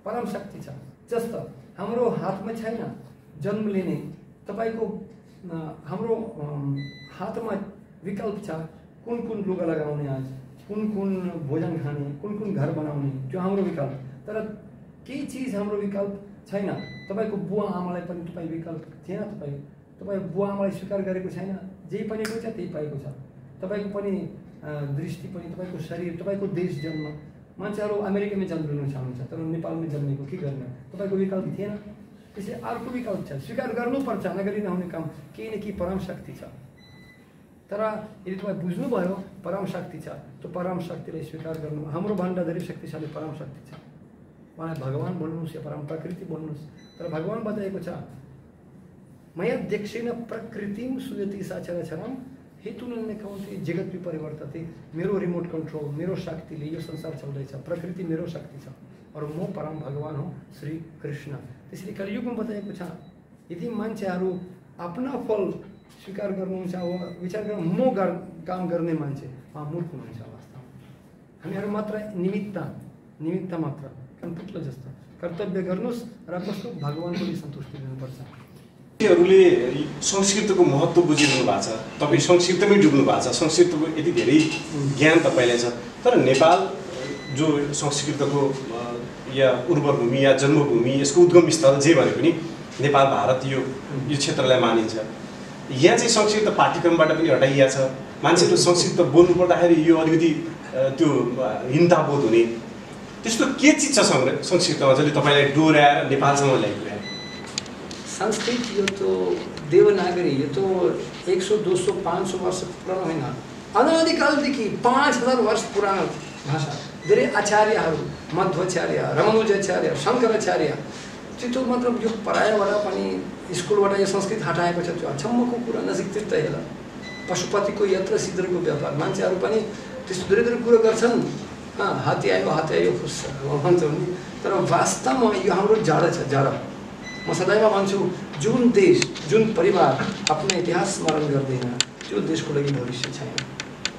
परम शक्ति छ। जस्तो हाम्रो हातमा छैन जन्म लिने, तपाईँको हाम्रो हातमा विकल्प छ कुन कुन लुगा लगाउने, आज कुन कुन भोजन खाने, कुन कुन घर बनाउने, त्यो हाम्रो विकल्प। तर केही चिज हाम्रो विकल्प छैन। तपाईँको बुवा आमालाई पनि तपाईँ विकल्प थिएन, तपाईँ बुवा आमालाई स्वीकार गरेको छैन, जे पनि छ त्यही पाएको छ। तपाईँको पनि दृष्टि पनि, तपाईँको शरीर, तपाईँको देश जन्म, मान्छेहरू अमेरिकामै जन्म लिनु चाहनुहुन्छ तर नेपालमै जन्मेको के गर्ने? तपाईँको विकल्प थिएन। त्यसै अर्को विकल्प छ, स्वीकार गर्नुपर्छ, नगरी नहुने काम। केही न केही परम शक्ति छ। तर यदि तपाईँ बुझ्नुभयो परम शक्ति छ, त्यो परम शक्तिलाई स्वीकार गर्नु। हाम्रो भन्दा धेरै शक्तिशाली परम शक्ति छ। उहाँलाई भगवान बोल्नुहोस् या परम प्रकृति बोल्नुहोस्, तर भगवान बताएको छ मया देक्षेन प्रकृतिम सुयति साचरचरम हेतुनन्य कौन्ते जगत विपरिवर्तते। मेरो रिमोट कन्ट्रोल, मेरो शक्तिले यो संसार चल्दैछ, प्रकृति मेरो शक्ति छ और म परम भगवान हो श्री कृष्ण। त्यसैले कलियुगमा बताएको छ यदि मान्छेहरू आफ्ना फल स्वीकार गर्नुहुन्छ वा विचार गर्नु म काम गर्ने मान्छे उहाँ मूर्ख हुनुहुन्छ। वास्तवमा हामीहरू मात्र निमित्त मात्र, कनपुतला जस्तो कर्तव्य गर्नुहोस् र कस्तो भगवानको पनि सन्तुष्टि दिनुपर्छ। हरूले संस्कृतको महत्त्व बुझिरहनु भएको छ, तपाईँ संस्कृतमै डुब्नु भएको छ, संस्कृतको यति धेरै ज्ञान तपाईँलाई छ। तर नेपाल जो संस्कृतको या उर्वरभूमि या जन्मभूमि, यसको उद्गम स्थल जे भने पनि नेपाल भारत यो क्षेत्रलाई मानिन्छ। यहाँ चाहिँ संस्कृत पाठ्यक्रमबाट पनि हटाइएको छ। मान्छेहरू संस्कृत बोल्नु पर्दाखेरि यो अलिकति त्यो हिन्ताबोध हुने त्यस्तो के चिज छ संस्कृतमा जसले तपाईँलाई डोर्याएर नेपालसम्म ल्याइपुर्यायो? संस्कृत यो तो देवनागरी, यो तो 100, 200, 500 वर्ष पुरानो होइन, अनादिकालदेखि 5000 वर्ष पुरानो भाषा। धेरै आचार्यहरू, मध्वाचार्य, रामानुजाचार्य, शङ्कराचार्य, त्यो मतलब यो परायाबाट पनि स्कुलबाट यो संस्कृत हटाएको छ। त्यो अचम्मको कुरा। नजिकतिर त हेर पशुपतिको यत्र सिद्रको व्यापार, मान्छेहरू पनि त्यस्तो धेरै धेरै कुरो गर्छन्। हात्ती आयो खुस भन्छौँ नि, तर वास्तवमा यो हाम्रो जाडा छ। जाडा म सदैव भन्छु जुन देश जुन परिवार आफ्नो इतिहास स्मरण गर्दैन त्यो देशको लागि भविष्य छैन।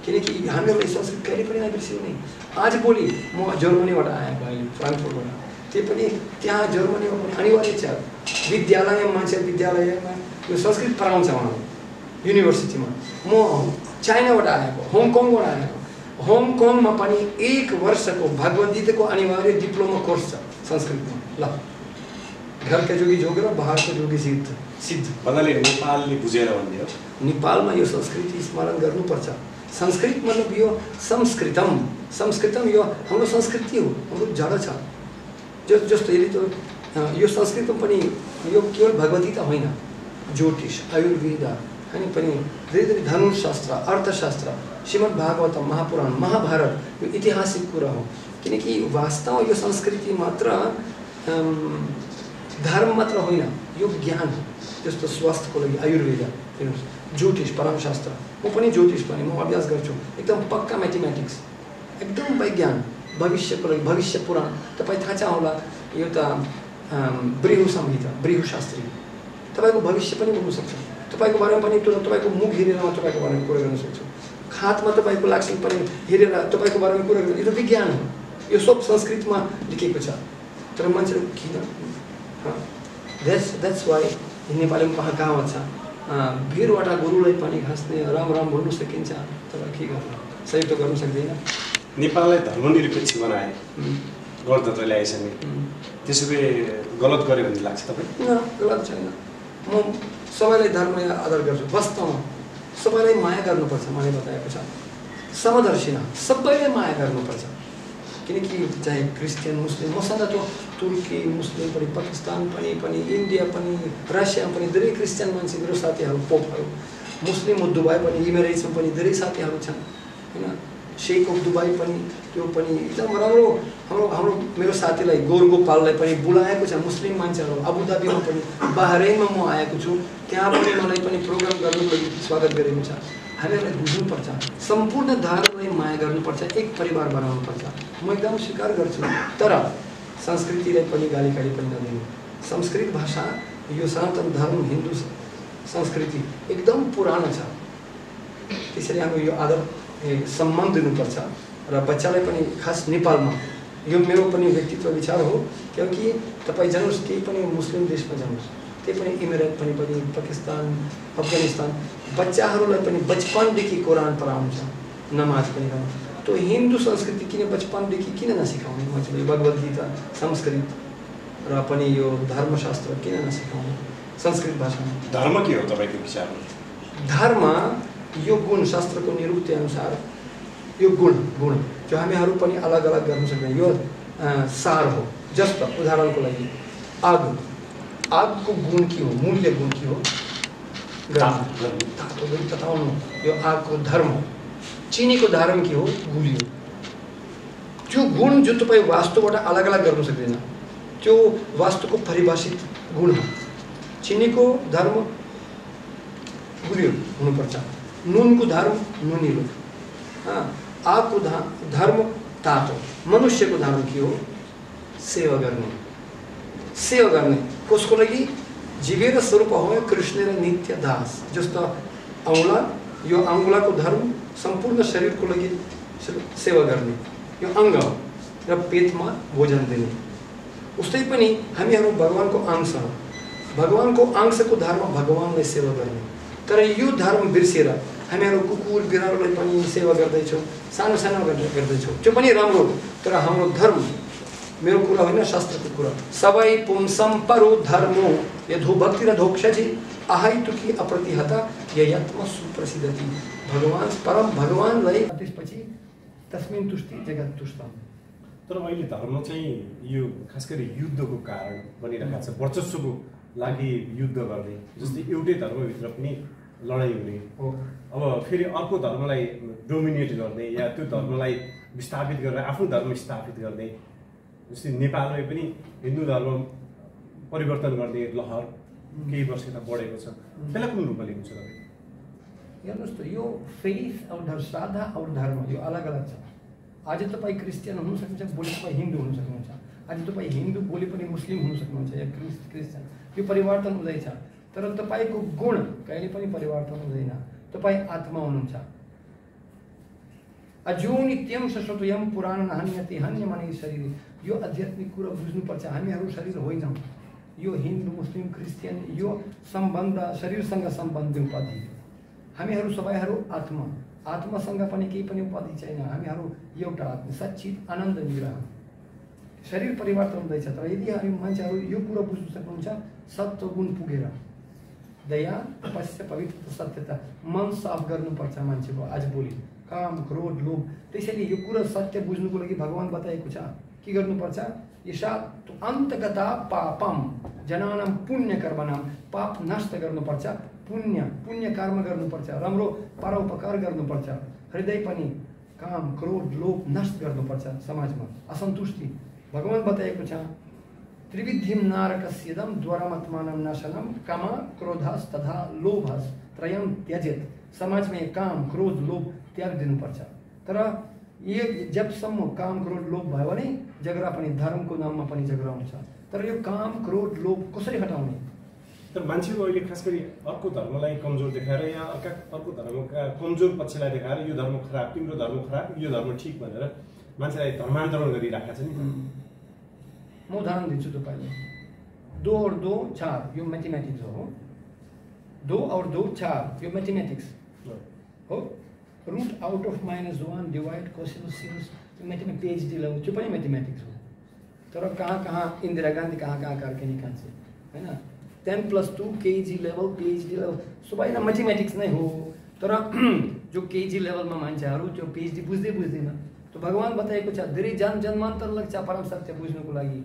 किनकि हामीहरूलाई संस्कृत कहिले पनि नबिर्सिने। आज भोलि म जर्मनीबाट आएको, अहिले फ्राङ्कफर्टबाट, त्यही पनि त्यहाँ जर्मनीमा पनि अनिवार्य छ विद्यालयमा, मान्छे विद्यालयमा यो संस्कृत पढाउँछ उहाँले युनिभर्सिटीमा। म चाइनाबाट आएको, हङकङबाट आएको, हङकङमा पनि 1 वर्षको भगवद्गीताको अनिवार्य डिप्लोमा कोर्स छ संस्कृतमा। ल घर के जोगी जोगेर बाहर के जोगी सिद्ध भन्नाले नेपालले बुझेर भन्ने हो। नेपालमा यो संस्कृति स्मरण गर्नुपर्छ। संस्कृत मतलब यो संस्कृतम यो हाम्रो संस्कृति हो, हाम्रो जड छ। जस्तो यदि त यो संस्कृतमा पनि यो केवल भगवद्गीता होइन, ज्योतिष, आयुर्वेद, अनि पनि धेरै धेरै धनुशास्त्र, अर्थशास्त्र, श्रीमद् भागवतम, महापुराण, महाभारत यो ऐतिहासिक कुरा हो। किनकि वास्तवमा यो संस्कृति मात्र धर्म मात्र होइन, यो ज्ञान हो। जस्तो स्वास्थ्यको लागि आयुर्वेद, ज्योतिष, परमशास्त्र, म पनि ज्योतिष पनि म अभ्यास गर्छु, एकदम पक्का म्याथमेटिक्स, एकदम वैज्ञान, भविष्यको लागि भविष्य पुराण। तपाईँ थाहा छ होला यो त बृहु संहिता, बृहु शास्त्री, तपाईँको भविष्य पनि बोल्नु सक्छ। तपाईँको बारेमा पनि तपाईँको मुख हेरेर म तपाईँको बारेमा कुरा गर्न सक्छु। हातमा तपाईँको लाग्छ पनि हेरेर तपाईँको बारेमा कुरा गर्नु, यो त विज्ञान हो, यो सब संस्कृतमा लेखेको छ। तर मान्छेहरू किन द्याट्स वाइ नेपालीमा कहावत छ, भिरवटा गुरुलाई पनि खास्ने राम राम भन्नु सकिन्छ, तर के गर्नु, सही त गर्नु सक्दैन। नेपाललाई धर्मनिरपेक्ष बनाए, गणतन्त्र ल्याएछन्, त्यसो भए गलत गर्यो भन्ने लाग्छ तपाईँ? गलत छैन। म सबैलाई धर्म आदर गर्छु, वास्तवमा सबैलाई माया गर्नुपर्छ। मैले बताएको छ समदर्शिना, सबैलाई माया गर्नुपर्छ। किनकि चाहे क्रिस्चियन मुस्लिम, मसँग त तुर्की मुस्लिम पनि, पाकिस्तान पनि इन्डिया पनि, रसिया पनि धेरै क्रिस्चियन मान्छे मेरो साथीहरू, पोपहरू। मुस्लिम हो दुबई पनि, इमिरेट्समा पनि धेरै साथीहरू छन् होइन। शेख अफ दुबई पनि, त्यो पनि एकदम राम्रो। हाम्रो मेरो साथीलाई गोरगोपाललाई पनि बोलाएको छ, मुस्लिम मान्छेहरू। अबुधाबीमा पनि, बहरैनमा म आएको छु, त्यहाँ पनि मलाई पनि प्रोग्राम गर्नुको लागि स्वागत गरेको छ। हामीहरूलाई बुझ्नुपर्छ, सम्पूर्ण धर्मलाई माया गर्नुपर्छ, एक परिवार बनाउनुपर्छ। म एकदम स्वीकार गर्छु, तर संस्कृतिलाई पनि गाली पनि नदिनु। संस्कृत भाषा, यो सनातन धर्म, हिन्दू संस्कृति एकदम पुरानो छ, त्यसैले हामी यो आदर सम्मान दिनुपर्छ। र बच्चालाई पनि, खास नेपालमा, यो मेरो पनि व्यक्तित्व विचार हो। क्योंकि तपाईँ जानुहोस्, केही पनि मुस्लिम देशमा जानुहोस्, त्यही पनि इमिरेट पनि पाकिस्तान, अफगानिस्तान, बच्चाहरूलाई पनि बचपनदेखि कुरान पढाउँछ, नमाज पनि गर्छ। त्यो हिन्दू संस्कृति किन बचपनदेखि किन नसिकाउने? मान्छेले भगवत गीता, संस्कृत र पनि यो धर्मशास्त्र किन नसिकाउने संस्कृत भाषामा? धर्म के हो तपाईँको विचारमा? धर्म यो गुण, शास्त्रको निरुक्ति अनुसार यो गुण जो हामीहरू पनि अलग अलग गर्न सक्दैन, यो सार हो। जस्तो उदाहरणको लागि आगको गुण के हो, मूल्य गुण के हो? तातो गरी तताउनु, यो आगको धर्म हो। चिनीको धर्म के हो? गुलियो। त्यो गुण जो तपाईँ वास्तुबाट अलग अलग गर्न सक्दैन, त्यो वास्तुको परिभाषित गुण हो। चिनीको धर्म गुलियो हुनुपर्छ, नुनको धर्म नुनिलो, आगको धर्म तातो। मनुष्यको धर्म के हो? सेवा गर्ने। कसको लागि? जीवेर स्वरूप हो कृष्ण र नित्य दास। जस्तो औँला, यो अङ्गुलाको धर्म सम्पूर्ण शरीरको लागि सेवा गर्ने, यो अङ्ग र पेटमा भोजन दिने। उस्तै पनि हामीहरू भगवानको अंश हो, भगवानको अंशको धर्म भगवानलाई सेवा गर्ने। तर यो धर्म बिर्सेर हामीहरू कुकुर बिरालोलाई पनि सेवा गर्दैछौँ, सानो गर्दैछौँ, त्यो पनि राम्रो। तर हाम्रो धर्म, मेरो कुरा होइन, शास्त्रको कुरा, सबै पुंसम परो धर्मो यदो भक्ति र धोक्षति अहैतुकी अप्रतिहता यत्म सुप्रसिद्धति। भगवान परम भगवानलाई त्यसपछि तस्मिन तुष्टि जगत तुष्टम। तर अहिले धर्म चाहिँ यो खास गरी युद्धको कारण बनिरहेको छ, वर्चस्वको लागि युद्ध गर्ने। जस्तै एउटै धर्मभित्र पनि लडाइँ हुने, अब फेरि अर्को धर्मलाई डोमिनेट गर्ने या त्यो धर्मलाई विस्थापित गरेर आफ्नो धर्म स्थापित गर्ने। जस्तै नेपालमै पनि हिन्दू धर्म परिवर्तन गर्ने लहर केही वर्ष यता बढेको छ, त्यसलाई कुन रूपमा लिनुहुन्छ तपाईँ? हेर्नुहोस् त, यो फेथ और श्रद्धा और धर्म यो अलग अलग छ। आज तपाईँ क्रिस्चियन हुन सक्नुहुन्छ, भोलि तपाईँ हिन्दू हुन सक्नुहुन्छ। आज तपाईँ हिन्दू, भोलि पनि मुस्लिम हुन सक्नुहुन्छ या क्रिस्चियन। यो परिवर्तन हुँदैछ, तर तपाईँको गुण कहिले पनि परिवर्तन हुँदैन। तपाईँ आत्मा हुनुहुन्छ। अजो नित्यम शश्वतयम पुराण हन्यति हन्य मनै शरीर। यो आध्यात्मिक कुरा बुझ्नुपर्छ। हामीहरू शरीर होइनौँ। यो हिन्दू मुस्लिम क्रिस्चियन यो सम्बन्ध शरीरसँग सम्बन्ध उपाधि। हामीहरू सबैहरू आत्मासँग पनि केही पनि उपाधि छैन। हामीहरू एउटा आत्मा, सच्चित आनन्द निग्रह। शरीर परिवर्तन हुँदैछ, तर यदि हामी मान्छेहरू यो कुरा बुझ्न सक्नुहुन्छ, सत्व गुण पुगेर दया, तपस्या, पवित्र, सत्यता, मन साफ गर्नुपर्छ मान्छेको आज भोलि। काम, क्रोध, लोभ। त्यसैले यो कुरा सत्य बुझ्नुको लागि भगवान बताएको छ के गर्नुपर्छ? यशा अन्तगता पापम जनानाम पुण्य कर्मनाम। पाप नष्ट गर्नुपर्छ, पुण्य कर्म गर्नुपर्छ, राम्रो परोपकार गर्नुपर्छ। हृदय पनि काम, क्रोध, लोभ नष्ट गर्नुपर्छ। समाजमा असन्तुष्टि भगवान बताएको छ, त्रिविधिम नारकस्यदम द्वारमात्मानं नाशनम कामा क्रोधस तथा लोभस त्रयम त्यजेत। समाजमा काम, क्रोध, लोभ त्याग दिनुपर्छ। तर यो जबसम्म काम, क्रोध, लोभ भयो भने झगडा पनि, धर्मको नाममा पनि झगडा हुन्छ। तर यो काम, क्रोध, लोभ कसरी हटाउने? तर मान्छेको अहिले खास गरी अर्को धर्मलाई कमजोर देखाएर या अर्को धर्मका कमजोर पक्षलाई देखाएर यो धर्म खराब, तिम्रो धर्म खराब, यो धर्म ठिक भनेर मान्छेलाई धर्मान्तरण गरिराखेका छन् नि। म उदाहरण दिन्छु तपाईँलाई। 2 और 2 4 यो मैथमेटिक्स हो। 2 और 2 4 यो मैथमेटिक्स हो। Root out of -1 divide cosines sines mathematics PhD level त्यो पनि मैथमेटिक्स हो। तर कहाँ इन्दिरा गान्धी कहाँ करके निकाल्छ हैन। 10+2 KG लेभल PhD लेभल सबै मैथमेटिक्स नै हो। तर जो KG लेभलमा मान्छेहरू त्यो PhD बुझ्दैन। तो भगवान बताएको छ धेरै जन्मान्तर लाग्छ परम सत्य बुझ्नको लागि।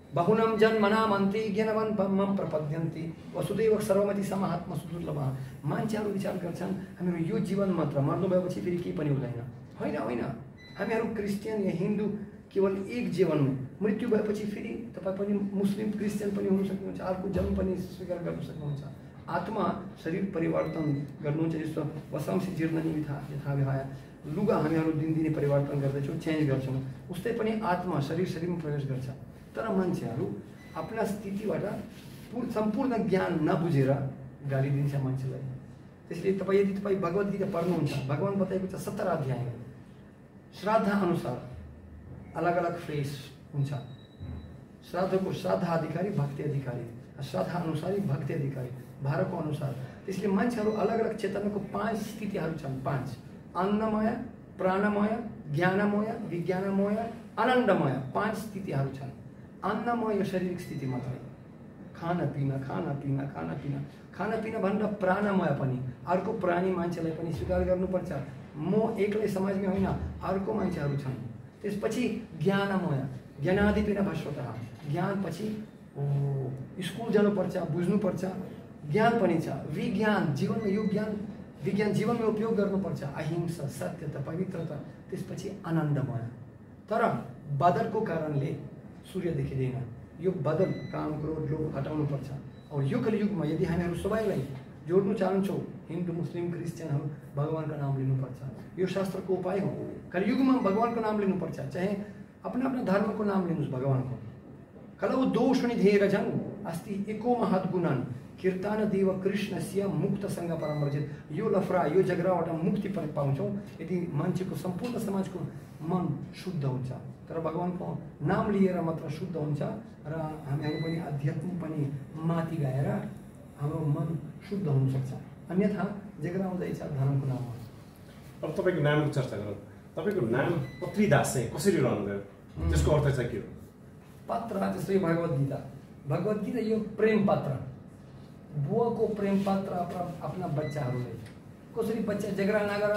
बहुनम जन्मनामन्ति ज्ञानवान मम प्रपद्यन्ति वसुदैव सर्वमति समात्म सुदुर्लभ। मान्छेहरू विचार गर्छन् हामीहरू यो जीवन मात्र, मर्नु भएपछि फेरि केही पनि हुँदैन। होइन, हामीहरू क्रिस्चियन या हिन्दू केवल एक जीवन हो। मृत्यु भएपछि फेरि तपाईँ पनि मुस्लिम क्रिस्चियन पनि हुन सक्नुहुन्छ, अर्को जन्म पनि स्वीकार गर्न सक्नुहुन्छ। आत्मा शरीर परिवर्तन गर्नुहुन्छ। जस्तो वसांसी जीर्णनि यथा विहाय, लुगा हामीहरू दिनदिनै परिवर्तन गर्दैछौँ, चेन्ज गर्छौँ, उस्तै पनि आत्मा शरीरमा प्रवेश गर्छ। तर मान्छेहरू आफ्ना स्थितिबाट सम्पूर्ण ज्ञान नबुझेर गाली दिन्छ मान्छेलाई। त्यसले यदि तपाईँ भगवत गीता पढ्नुहुन्छ, भगवान बताएको छ 17 अध्यायमा श्राद्ध अनुसार अलग अलग फेस हुन्छ। श्राद्धको श्राद्ध अधिकारी, भक्ति अधिकारी, श्राद्ध अनुसारी भक्ति अधिकारी, भारको अनुसार। त्यसले मान्छेहरू अलग अलग चेतनाको 5 स्थितिहरू छन्। 5 अन्नमय, प्राणमय, ज्ञानमय, विज्ञानमय, आनन्दमय 5 स्थितिहरू छन्। अन्नमय शारीरिक स्थिति मात्रै, खाना पिना भन्दा प्राणमय पनि। अर्को प्राणी मान्छेलाई पनि स्वीकार गर्नुपर्छ। म एक्लै समाजमा होइन, अर्को मान्छेहरू छन्। त्यसपछि ज्ञानमय, ज्ञानाधिपिन भस्वतः, ज्ञान पछि स्कुल जानुपर्छ, बुझ्नुपर्छ, ज्ञान पनि छ। विज्ञान, जीवनमा यो विज्ञान जीवनमा उपयोग गर्नुपर्छ। अहिंसा, सत्यता, पवित्रता। त्यसपछि आनन्दमय। तर बदलको कारणले सूर्य देखिँदैन। यो बदल, काम, क्रोध, लोभ हटाउनुपर्छ। और यो कलियुगमा यदि हामीहरू सबैलाई जोड्नु चाहन्छौँ, हिन्दू, मुस्लिम, क्रिस्चियनहरू, भगवानको नाम लिनुपर्छ। यो शास्त्रको उपाय हो। कलियुगमा भगवानको नाम लिनुपर्छ। चाहे अपना धर्मको नाम लिनुहोस् भगवानको। कलौ दोष निधेरजन अस्ति एको महद्गुणन कीर्तन देव कृष्णस्य मुक्त संग परमर्जित। यो लफरा, यो झगडाबाट मुक्ति पाउँछौँ यदि मान्छेको सम्पूर्ण समाजको मन शुद्ध हुन्छ। तर भगवानको नाम लिएर मात्र शुद्ध हुन्छ र हामीहरू पनि अध्यात्म पनि माथि गएर हाम्रो मन शुद्ध हुन सक्छ। अन्यथा झगडा हुँदैछ धर्मको नाममा। अब तपाईँको नामको चर्चा गरौँ। तपाईँको नाम पत्रीदास चाहिँ कसरी रहनु गयो, त्यसको अर्थ चाहिँ के हो? पात्र जस्तै भगवत गीता यो प्रेम पात्र, बुवाको प्रेम पात्र आफ्ना बच्चाहरूलाई। कसरी बच्चा झगडा नगर,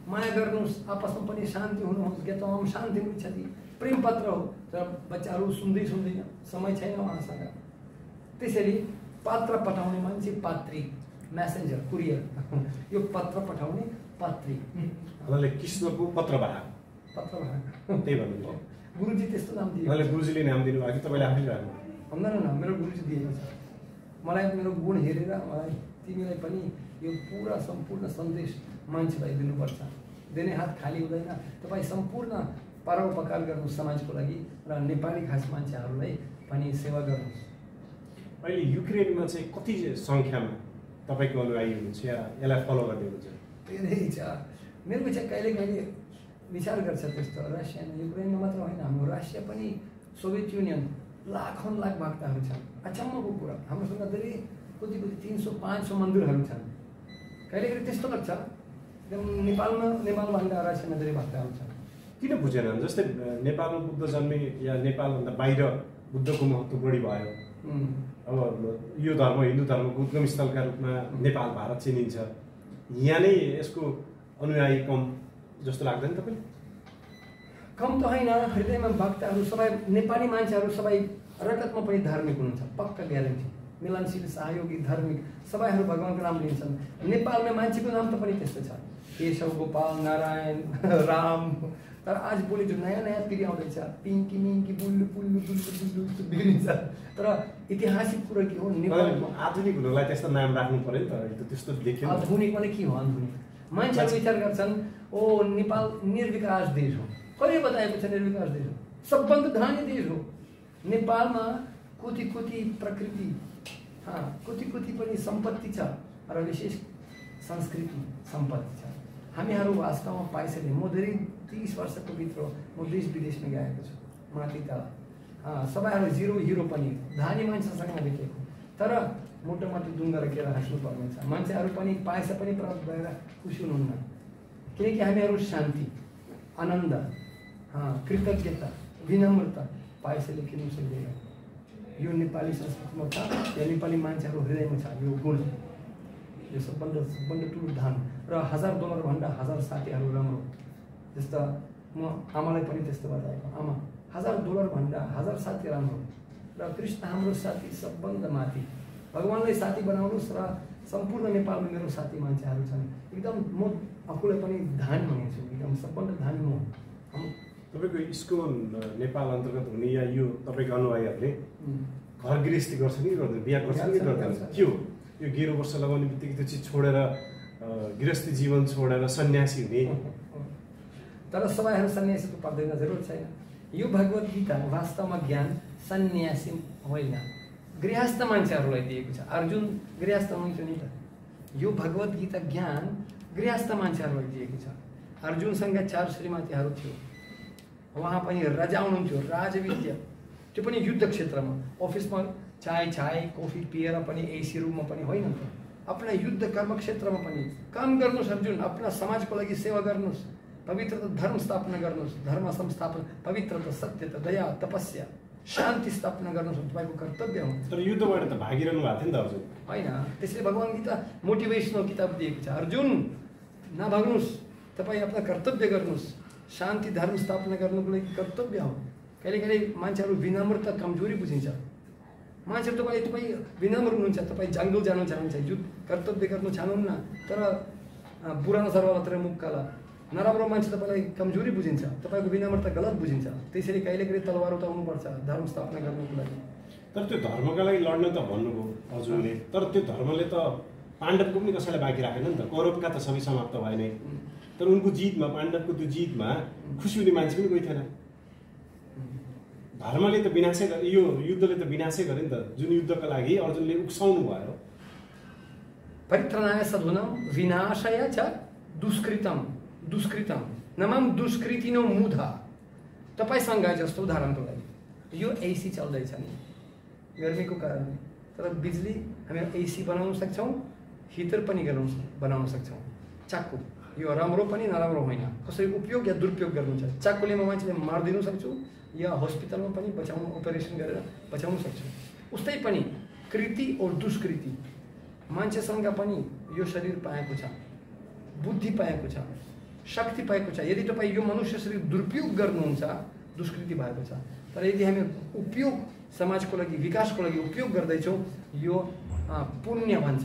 माया गर्नुहोस्, आपसमा पनि शान्ति हुनुहोस्, गीतामा शान्ति इच्छति, प्रेम पात्र हो। तर बच्चाहरू सुन्दैन, समय छैन उहाँसँग। त्यसैले पात्र पठाउने मान्छे पात्री, मेसेन्जर, कुरियर। यो पत्र पठाउने पात्री। कृष्णको पत्रवाहक त्यही भन्नुभयो। गुरुजी त्यस्तो नाम दिए। गुरुजीले नाम दिनुभयो कि तपाईँले आफै राख्नु? हुँदैन, मेरो गुरुजी दिएको छ। मलाई मेरो गुण हेरेर मलाई तिमीलाई पनि यो पुरा सम्पूर्ण सन्देश मान्छेलाई दिनुपर्छ। दिने हात खाली हुँदैन। तपाईँ सम्पूर्ण परोपकार गर्नुहोस् समाजको लागि र नेपाली खास मान्छेहरूलाई पनि सेवा गर्नुहोस्। अहिले युक्रेनमा चाहिँ कति सङ्ख्यामा तपाईँको अनुयायी हुनुहुन्छ या यसलाई फलो गर्ने हुनुहुन्छ? धेरै छ। मेरो विचार कहिले विचार गर्छ त्यस्तो। रसिया, युक्रेनमा मात्र होइन, हाम्रो रसिया पनि, सोभियत युनियन लाखौँ लाख भक्तहरू छन्। अचम्मको कुरा, हाम्रोसँग धेरै कति 300-500 मन्दिरहरू छन्। कहिले त्यस्तो लाग्छ नेपालभन्दा रसियामा धेरै भक्तहरू छन्। किन बुझेन? जस्तै नेपालमा बुद्ध जन्मे या नेपालभन्दा बाहिर बुद्धको महत्त्व बढी भयो। अब यो धर्म, हिन्दू धर्मको उद्गम स्थलका रूपमा नेपाल, भारत चिनिन्छ। यहाँ नै यसको अनुयायी कम जस्तो लाग्दैन तपाईँले? कम त होइन, हृदयमा भक्तहरू सबै नेपाली मान्छेहरू सबै रगतमा पनि धार्मिक हुनुहुन्छ, पक्का ग्यारेन्टी। मिलनशील, सहयोगी, धार्मिक सबैहरू भगवानको नाम लिन्छन्। नेपालमा मान्छेको नाम त पनि त्यस्तो छ, केशव, गोपाल, नारायण, राम। तर आज भोलि जो नयाँ पिँढी आउँदैछ, पिङ्की मिङ्की, बुल्लु पुल्लु बुल्लु बिग्रिन्छ। तर ऐतिहासिक कुरा के हो, नेपालमा आधुनिक हुनलाई त्यस्तो नाम राख्नु पर्यो नि त। त्यस्तो देखियो। आधुनिक भने के हो? आधुनिक मान्छेहरू विचार गर्छन् ओ नेपाल निर्विकास देश हो। कसले बताएको छ निर्विकास देश हो? सबभन्दा धनी देश हो। नेपालमा कति प्रकृति कति कति पनि सम्पत्ति छ र विशेष संस्कृति सम्पत्ति छ। हामीहरू वास्तवमा पाइसके म धेरै 30 वर्षको भित्र म देश विदेशमा गएको छु, माथि तल। सबैहरू जिरो हिरो पनि धानी मान्छेसँग भेटेको, तर मोटोमाटो डुङ्गा र केरा हाँस्नु पर्ने छ। मान्छेहरू पनि पाएछ पनि प्राप्त भएर खुसी हुनुहुन्न, किनकि हामीहरू शान्ति, आनन्द, कृतज्ञता, विनम्रता पाएसले किन्नु सक्दैन। यो नेपाली संस्कृतिमा छ, या नेपाली मान्छेहरू हृदयमा छ यो गुण। यो सबभन्दा ठुलो धन र $1000 भन्दा 1000 साथीहरू राम्रो। जस्तो म आमालाई पनि त्यस्तो बताएको, आमा $1000 भन्दा 1000 साथी राम्रो र कृष्ण हाम्रो साथी सबभन्दा माथि। भगवानलाई साथी बनाउनुहोस् र सम्पूर्ण नेपालमा मेरो साथी मान्छेहरू छन्। एकदम म आफूलाई पनि धान मानेछु, एकदम सबभन्दा धानी म। तपाईँको इस्कोन नेपाल अन्तर्गत हुने या यो तपाईँको अनुयायीहरूले घर गृहस्थी गर्छ कि गर्दैन, बिहा गर्छ कि गर्दैन? के हो यो गेरो वर्ष लगाउने बित्तिकै त्यो चिज छोडेर गृहस्थी जीवन छोडेर सन्यासी हुने? तर सबैहरू सन्यासी त पर्दैन, जरुरत छैन। यो भगवत गीता वास्तवमा ज्ञान सन्यासी होइन, गृहस्थ मान्छेहरूलाई दिएको छ। अर्जुन गृहस्थ हुनुहुन्छ नि त। यो भगवत गीता ज्ञान गृहस्थ मान्छेहरूलाई दिएको छ। अर्जुनसँग 4 श्रीमतीहरू थियो, उहाँ पनि राजा हुनुहुन्थ्यो, राजविद्या, त्यो पनि युद्ध क्षेत्रमा। अफिसमा चाय कफी पिएर पनि एसी रुममा पनि होइन त, आफ्ना युद्ध कर्म क्षेत्रमा पनि काम गर्नुहोस्। अर्जुन आफ्ना समाजको लागि सेवा गर्नुहोस्, पवित्रता धर्म स्थापना गर्नुहोस्, धर्म संस्थापन, पवित्रता, सत्यता, दया, तपस्या, शान्ति स्थापना गर्नुहोस्, तपाईँको कर्तव्य हो। तर युद्धबाट त भागिरहनु भएको थियो नि त अर्जुन, होइन? त्यसले भगवान गीता मोटिभेसनल किताब दिएको छ। अर्जुन नभाग्नुहोस्, तपाईँ आफ्ना कर्तव्य गर्नुहोस्, शान्ति धर्म स्थापना गर्नुको लागि कर्तव्य हो। कहिले कहिले मान्छेहरू विनम्रता कमजोरी बुझिन्छ। मान्छेहरू तपाईँ विनम्र हुनुहुन्छ, तपाईँ जङ्गल जानु चाहनुहुन्छ, युद्ध कर्तव्य गर्नु चाहनुहुन्न, तर पुरानो सर्वत्र मुख काला, नराम्रो मान्छे तपाईँलाई कमजोरी बुझिन्छ, तपाईँको विनम्रता गलत बुझिन्छ। त्यसरी कहिले कहिले तलवार उठाउनुपर्छ धर्म स्थापना गर्नुको लागि। तर त्यो धर्मका लागि लड्न त भन्नुभयो अर्जुनले, तर त्यो धर्मले त पाण्डवको पनि कसैलाई बाँकी राखेन नि त। कौरवका त सबै समाप्त भए नै, तर उनको जितमा, पाण्डवको त्यो जितमा खुसी हुने मान्छे पनि कोही थिएन। धर्मले त विनाशै गरे, यो युद्धले त विनाशै गरे नि त, जुन युद्धका लागि अर्जुनले उक्साउनु भयो। परित्रणाय साधूनां विनाशाय च दुष्कृतम नमाम दुष्कृतिनो मुधा। तपाईँसँग जस्तो उदाहरणको लागि यो एसी चल्दैछ नि गर्मीको कारणले, तर बिजुली हामी एसी बनाउन सक्छौँ, हिटर पनि बनाउन सक्छौँ। चाकु यो राम्रो पनि नराम्रो होइन, कसरी उपयोग या दुरुपयोग गर्नु छ। चाकुले म मान्छेले मारिदिनु सक्छु या हस्पिटलमा पनि बचाउनु, अपरेसन गरेर बचाउन सक्छु। उस्तै पनि कृति और दुष्कृति, मान्छेसँग पनि यो शरीर पाएको छ, बुद्धि पाएको छ, शक्ति पाएको छ। यदि तपाईँ यो मनुष्य शरीर दुरुपयोग गर्नुहुन्छ, दुष्कृति भएको छ। तर यदि हामी उपयोग, समाजको लागि, विकासको लागि उपयोग गर्दैछौँ, यो पुण्य भन्छ।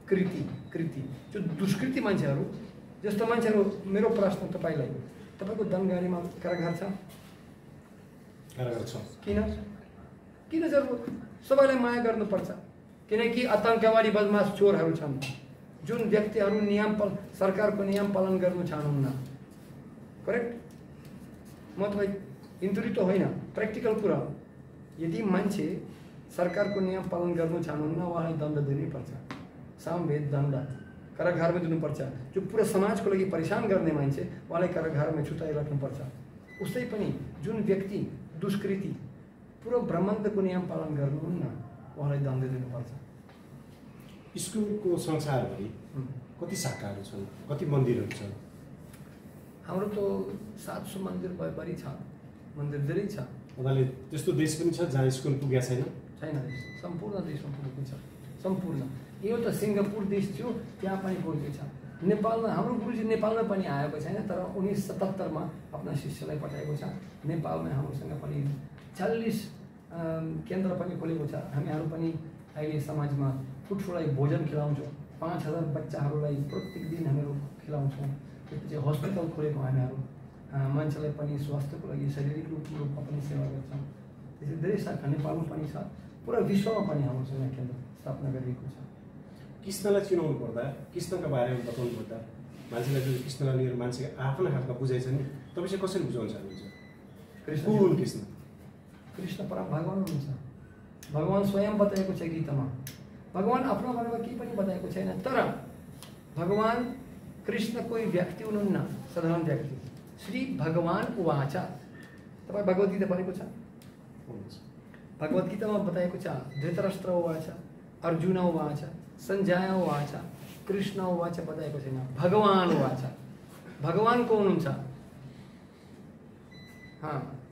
कृति जो दुष्कृति मान्छेहरू जस्तो मान्छेहरू। मेरो प्रश्न तपाईँलाई, तपाईँको दनगाडीमा कारागार छ? किन जरुरत? सबैलाई माया गर्नुपर्छ, किनकि आतङ्कवादी बदमास चोरहरू छन्, जुन व्यक्तिहरू सरकारको नियम पालन गर्नु चाहनुहुन्न। करेक्ट? म तपाईँ इन्टुरी त होइन, प्र्याक्टिकल कुरा हो। यदि मान्छे सरकारको नियम पालन गर्नु चाहनुहुन्न, उहाँलाई दण्ड दिनैपर्छ, सामवेद दण्ड कारागारमा दिनुपर्छ। जो पुरा समाजको लागि परेशान गर्ने मान्छे, उहाँलाई कारागारमा छुट्याइराख्नुपर्छ। उस्तै पनि जुन व्यक्ति दुष्कृति, पुरो ब्रह्माण्डको नियम पालन गर्नुहुन्न, उहाँलाई दण्ड दिनुपर्छ। स्कुलको संसारभरि कति शाखाहरू छन्, कति मन्दिरहरू छन्? हाम्रो त 700 मन्दिर बढी छ, मन्दिर धेरै छ। उहाँले त्यस्तो देश पनि छ जहाँ स्कुल पुगेको छैन? छैन, सम्पूर्ण देशमा पुगेको छ, सम्पूर्ण। यो त सिङ्गापुर देश थियो, त्यहाँ पनि पुगेको छ। नेपालमा हाम्रो गुरुजी नेपालमा पनि आएको छैन, तर 1977 आफ्ना शिष्यलाई पठाएको छ। नेपालमा हाम्रोसँग पनि 40 केन्द्र पनि खोलेको छ। हामीहरू पनि अहिले समाजमा फुटफुटलाई भोजन खिलाउँछौँ, 5000 बच्चाहरूलाई प्रत्येक दिन हामीहरू खिलाउँछौँ। त्यसपछि हस्पिटल खोलेको हामीहरू मान्छेलाई पनि स्वास्थ्यको लागि शारीरिक रूपमा पनि सेवा गर्छौँ। त्यसरी धेरै शाखा नेपालमा पनि छ, पुरा विश्वमा पनि हाम्रोसँग केन्द्र स्थापना गरिएको छ। कृष्णलाई चिनाउनु पर्दा, कृष्णका बारेमा बताउनु पर्दा, मान्छेलाई जो कृष्णलाई लिएर मान्छेको आफ्ना खालका बुझाइ छ नि, तपाईँ चाहिँ कसरी बुझाउन चाहनुहुन्छ? कृष्ण परम भगवान हुनुहुन्छ। भगवान स्वयं बताएको छ गीतामा, भगवान आफ्नो बारेमा केही पनि बताएको छैन। तर भगवान कृष्ण कोही व्यक्ति हुनुहुन्न, साधारण व्यक्ति। श्री भगवान उवाच, तपाईँ भगवत गीता पढेको छ? भगवत गीतामा बताएको छ, धृतराष्ट्र उवाच, अर्जुन उवाच, संजय उवाच, कृष्ण उवाच बताएको छैन, भगवान उवाच। भगवान को हुनुहुन्छ?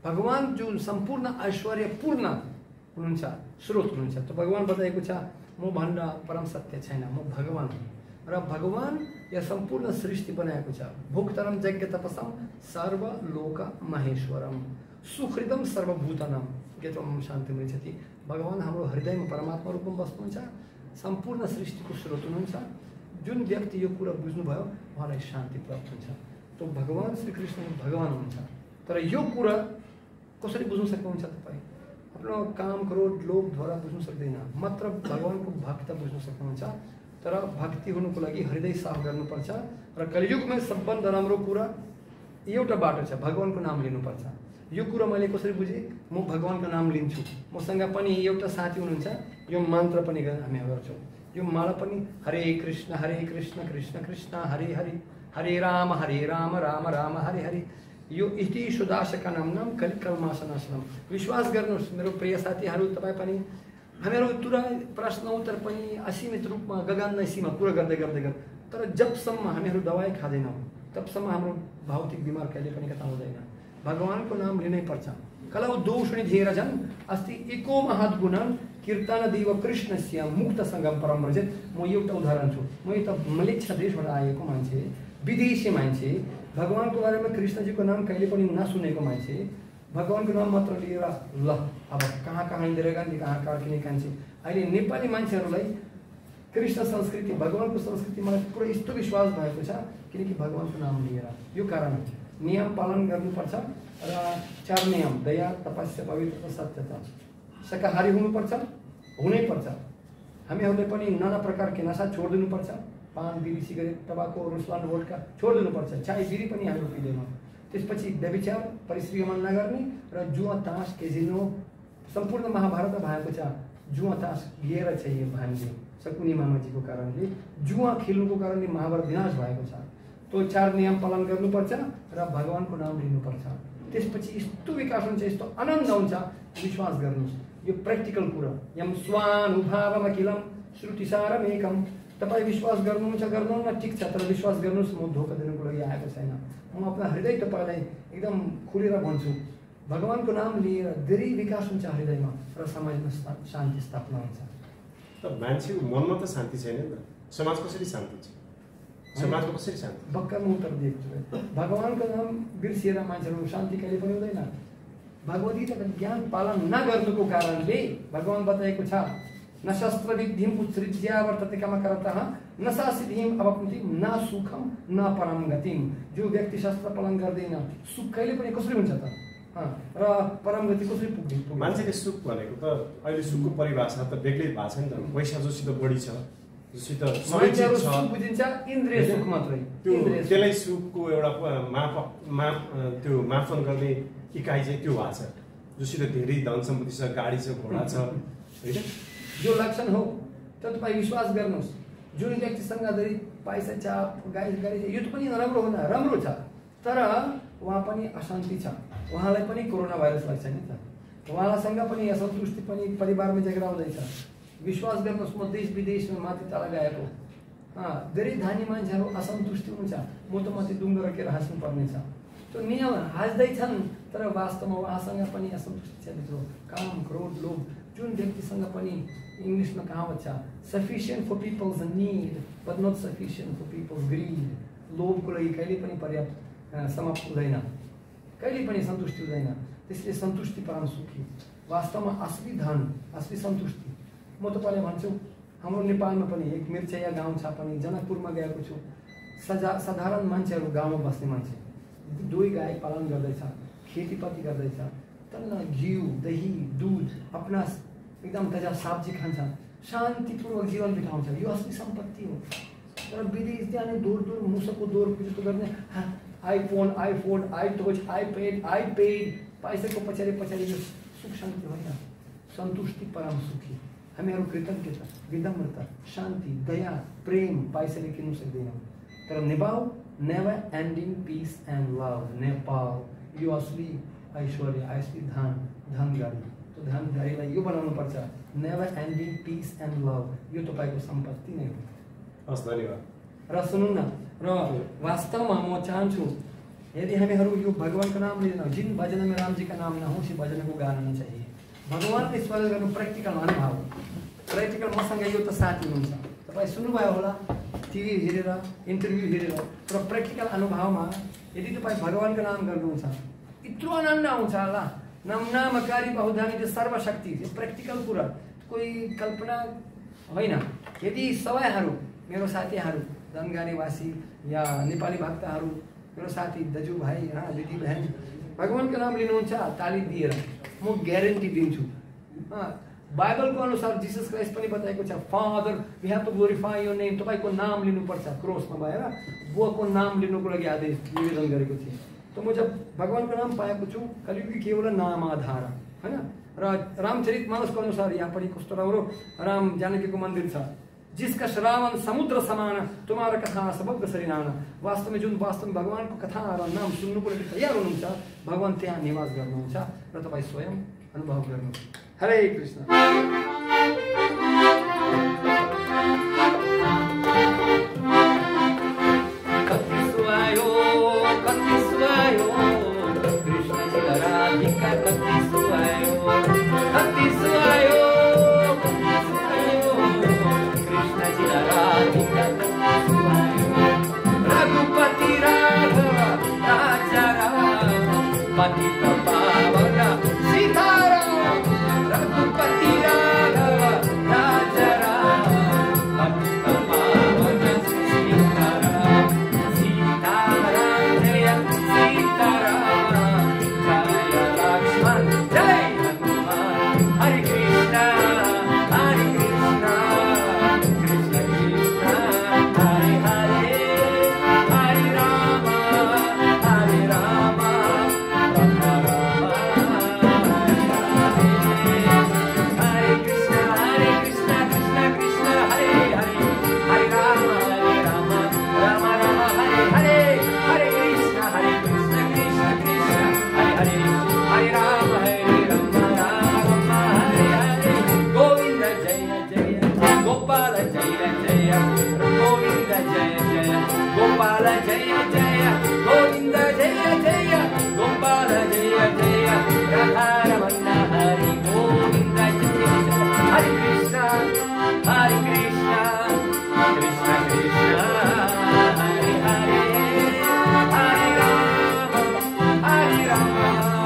भगवान जो सम्पूर्ण ऐश्वर्य पूर्ण हुनुहुन्छ, स्रोत हुनुहुन्छ। त भगवान बताएको छ, म भन्दा परम सत्य छैन, म भगवान हुँ। र भगवान या सम्पूर्ण सृष्टि बनाएको छ। भोक्तरम यज्ञ तपसम सर्वलोक महेश्वरम सुहृदम सर्वभूतनम गीतम शान्ति मिल्छति। भगवान हाम्रो हृदयमा परमात्मा रूपमा बस्नुहुन्छ, सम्पूर्ण सृष्टिको स्रोत हुनुहुन्छ। जुन व्यक्ति यो कुरा बुझ्नुभयो उहाँलाई शान्ति प्राप्त हुन्छ। तो भगवान श्री कृष्ण भगवान हुनुहुन्छ। तर यो कुरा कसरी बुझ्न सक्नुहुन्छ तपाईँ? आफ्नो काम क्रोध लोभ द्वारा बुझ्न सक्दैन, मात्र भगवानको भक्त बुझ्न सक्नुहुन्छ। तर भक्ति हुनुको लागि हृदय साफ गर्नुपर्छ। र कलियुगमा सबभन्दा राम्रो कुरा एउटा बाटो छ, भगवानको नाम लिनुपर्छ। यो कुरा मैले कसरी बुझेँ? म भगवानको नाम लिन्छु। मसँग पनि एउटा साथी हुनुहुन्छ, यो मन्त्र पनि हामी गर्छौँ। यो माला पनि हरे कृष्ण कृष्ण कृष्ण हरे हरे, हरे राम राम राम हरे हरे। यो इति सुदासका नाम कलिकलमासनासनम। विश्वास गर्नुहोस् मेरो प्रिय साथीहरू, तपाईँ पनि हामीहरू तुरन्त प्रश्न उत्तर पनि असीमित रूपमा गगन सीमा कुरा गर्दै गर्दै गर्दै, तर जबसम्म हामीहरू दबाई खाँदैनौँ तबसम्म हाम्रो भौतिक बिमार कहिले पनि कता हुँदैन। भगवानको नाम लिनै पर्छ। कलौ दोषणी धीरजन अस्ति एको महत् गुणन कीर्तन देव कृष्णस्य मुक्त सङ्गम परम रजत। म एउटा उदाहरण छु। म यता मलेसिया देशबाट आएको मान्छे, विदेशी मान्छे, भगवानको बारेमा कृष्णजीको नाम कहिले पनि नसुनेको मान्छे, भगवानको नाम मात्र लिएर ल अब कहाँ कहाँ हिँडेर गान्धी कहाँ कहाँ किने कान्छे। अहिले नेपाली मान्छेहरूलाई कृष्ण संस्कृति भगवानको संस्कृतिमा पुरा यस्तो विश्वास भएको छ किनकि भगवानको नाम लिएर। यो कारण नियम पालन गर्नुपर्छ र 4 नियम दया तपस्या पवित्रता सत्यता। शाकाहारी हुनुपर्छ, हुनैपर्छ। हामीहरूले पनि नाना प्रकारका नशा छोडिदिनुपर्छ। पान बिडी सिगरेट टबाको रुस्लान वोडका छोडिदिनुपर्छ। चाय बिडी पनि हामी पिँदैनौँ। त्यसपछि व्यभिचार परिश्रम नगर्ने र जुवा तास केजिनो सम्पूर्ण महाभारतमा भएको छ। जुवा तास लिएर चाहिँ भान्जे शकुनी मामाजीको कारणले जुवा खेल्नुको कारणले महाभारत विनाश भएको छ। तो 4 नियम पालन गर्नुपर्छ र भगवानको नाम लिनुपर्छ। त्यसपछि यस्तो विकास हुन्छ, यस्तो आनन्द हुन्छ। विश्वास गर्नुहोस्, यो प्र्याक्टिकल कुरा। यम स्वानुभावमखिलम श्रुतिसारम एकम। तपाईँ विश्वास गर्नुहुन्छ गर्नुहुन्न ठिक छ, तर विश्वास गर्नुहोस् म धोका दिनुको लागि आएको छैन। म आफ्नो हृदय तपाईँलाई एकदम खुलेर भन्छु, भगवानको नाम लिएर धेरै विकास हुन्छ हृदयमा र समाजमा शान्ति स्थापना हुन्छ। त मान्छेको मनमा त शान्ति छैन नि त, समाज कसरी शान्ति छ? समाजको कसरी शान्ति? भक्का म उत्तर दिएको छु। भगवानको नाम बिर्सिएर मान्छेहरू शान्ति कहिले पनि हुँदैन। भगवत गीताको ज्ञान पालन नगर्नुको कारणले भगवान बताएको छ, न शस्त्र विधिम उत्सृज्य वर्तते कामकरतः न सासिद्धिम अवप्नुति न सुखम न परम गतिम। जो व्यक्ति शस्त्र पालन गर्दैन सुख कहिले पनि कसरी हुन्छ त? र परम गति कसरी पुग्ने? मान्छेले सुख भनेको त अहिले सुखको परिभाषा त बेग्लै भएको छ नि त। पैसा जोसित बढी छ, जोसित सबै चिज छ, बुझिन्छ इन्द्रिय सुख मात्रै। त्यसलाई सुखको एउटा त्यो मापन गर्ने इकाइ चाहिँ त्यो भएको छ। जोसित धेरै धन सम्पत्ति छ, गाडी छ, घोडा छ, होइन? जो लक्षण हो त तपाईँ विश्वास गर्नुहोस्, जुन व्यक्तिसँग धेरै पैसा छ, गाडी छ, यो त पनि नराम्रो हुन राम्रो छ, तर उहाँ पनि अशान्ति छ। उहाँलाई पनि कोरोना भाइरस लाग्छ नि त। उहाँसँग पनि असन्तुष्टि पनि परिवारमा झगडा हुँदैछ। विश्वास गर्नुहोस्, म देश विदेशमा माथि तल गएको धेरै धनी मान्छेहरू असन्तुष्टि हुन्छ। म त माथि डुङ्गो राखेर हाँस्नुपर्ने छ। त्यो नियम हाँस्दैछन् तर वास्तवमा उहाँसँग पनि असन्तुष्टि छ भित्र। काम क्रोध लोभ। जुन व्यक्तिसँग पनि इङ्ग्लिसमा कहावत छ, sufficient for people's need but not sufficient for people's greed. लोभको लागि कहिले पनि पर्याप्त समाप्त हुँदैन, कहिले पनि सन्तुष्टि हुँदैन। त्यसले सन्तुष्टि परम सुखी। वास्तवमा असली धन, असली सन्तुष्टि। म तपाईँलाई भन्छु, हाम्रो नेपालमा पनि एक मिर्चया गाउँ छ, पनि जनकपुरमा गएको छु। साधारण मान्छेहरू गाउँमा बस्ने मान्छे, 2 गाई पालन गर्दैछ, खेतीपाती गर्दैछ, तल्ल घिउ दही दुध अपना एकदम ताजा सब्जी खान्छ, शान्तिपूर्वक जीवन बिताउँछ। यो असली सम्पत्ति हो। तर विदेश जाने दूर दूर मुसको दौर जस्तो गर्ने iPhone I touch I paid पैसाको पछाडि यो सुख शान्ति होइन। सन्तुष्टि परम सुखी। हामीहरू कृतज्ञता, विनम्रता, शान्ति, दया, प्रेम पाइसकेर किन्न सक्दैनौँ। तर Nepal never ending piece and love, Nepal यो असली ऐश्वर्य, असली धनगाडी। त्यो धनगाडीलाई यो बनाउनु पर्छ, never ending piece and love, यो तपाईँको सम्पत्ति नै हो। हस्, धन्यवाद। र सुन्नु न, र वास्तवमा म चाहन्छु यदि हामीहरू यो भगवानको नाम लिँदैनौँ, जिन भजन में राम जी का नाम न हो उसी भजन को गाना नहीं चाहिए। भगवानले स्मरण गर्नु प्र्याक्टिकल अनुभव, प्र्याक्टिकल मसँग यो त साथी हुनुहुन्छ, तपाईँ सुन्नुभयो होला टिभी हेरेर, इन्टरभ्यू हेरेर, तर प्र्याक्टिकल अनुभवमा यदि तपाईँ भगवानको नाम गर्नुहुन्छ यत्रो आनन्द आउँछ होला। नामकारी बहुधानी जो सर्वशक्ति, प्र्याक्टिकल कुरा, कोही कल्पना होइन। यदि सबैहरू मेरो साथीहरू धनगाडीवासी या नेपाली भक्तहरू, मेरो साथी दाजुभाइ दिदीबहन भगवानको नाम लिनुहुन्छ ताली दिएर, म ग्यारेन्टी दिन्छु। बाइबलको अनुसार जीसस क्राइस्ट पनि बताएको छ, father we have to glorify your name, तपाईँको नाम लिनुपर्छ क्रोसमा भएर बुवाको नाम लिनुको लागि आदेश निवेदन गरेको थिएँ। त म जब भगवानको नाम पाएको छु, कलियुगी केवल नाम आधार होइन। र रामचरितमानसको अनुसार यहाँ पनि कस्तो राम्रो राम जानकीको मन्दिर छ, जिसका श्रावण समुद्र समान तुम्हारा कथा सबग्र सरिनाना। वास्तव में जुन वास्तव भगवान को कथा र नाम सुन्नुको लागि तयार हुनुहुन्छ, भगवान त्यहाँ निवास गर्नुहुन्छ र तपाईँ स्वयं अनुभव गर्नुहुन्छ। हरे कृष्ण। कति सुहायो कृष्ण जी राधिका, कति सुहायो रघुपति राघव राजा राम पतित पावन सीताराम, रघुपति राघव राजा राम पतित पावन सीताराम, सीताराम जय सीताराम, जय लक्ष्मण जय हनुमान, हरे कृष्ण कृष्ण कृष्ण हरे हरे, हरे राम राम राम हरे कृष्ण कृष्ण कृष्ण हरे हरे, हरे राम राम राम हरे हरे, हरे कृष्ण कृष्ण कृष्ण हरे हरे, हरे राम राम हरे हरे। गोविंद जय जय गोपाल जय जय, गोविंद जय जय गोपाल जय जय, गोविंद जय जय गोपाल जय जय, राधा रमण हरि गोविंद जय जय, हरे कृष्ण कृष्ण कृष्ण हरे हरे, हरे राम राम हरे हरे।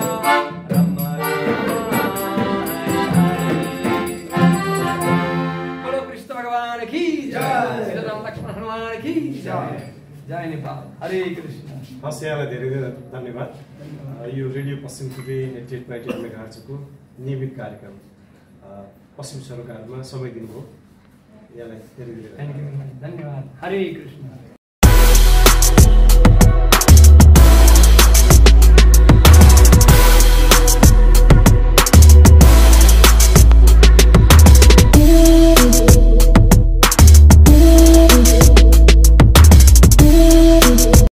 बोलो कृष्ण भगवान की जय, राम लक्ष्मण हनुमान की जय, जय नेपाल। हरे कृष्ण। हस्, यहाँलाई धेरै धेरै धन्यवाद। यो रेडियो पश्चिम टुडे 88.8 मेगाहर्जको नियमित कार्यक्रम पश्चिम सरोकारमा समय दिनुभयो, यहाँलाई धेरै धेरै धन्यवाद। हरे कृष्ण।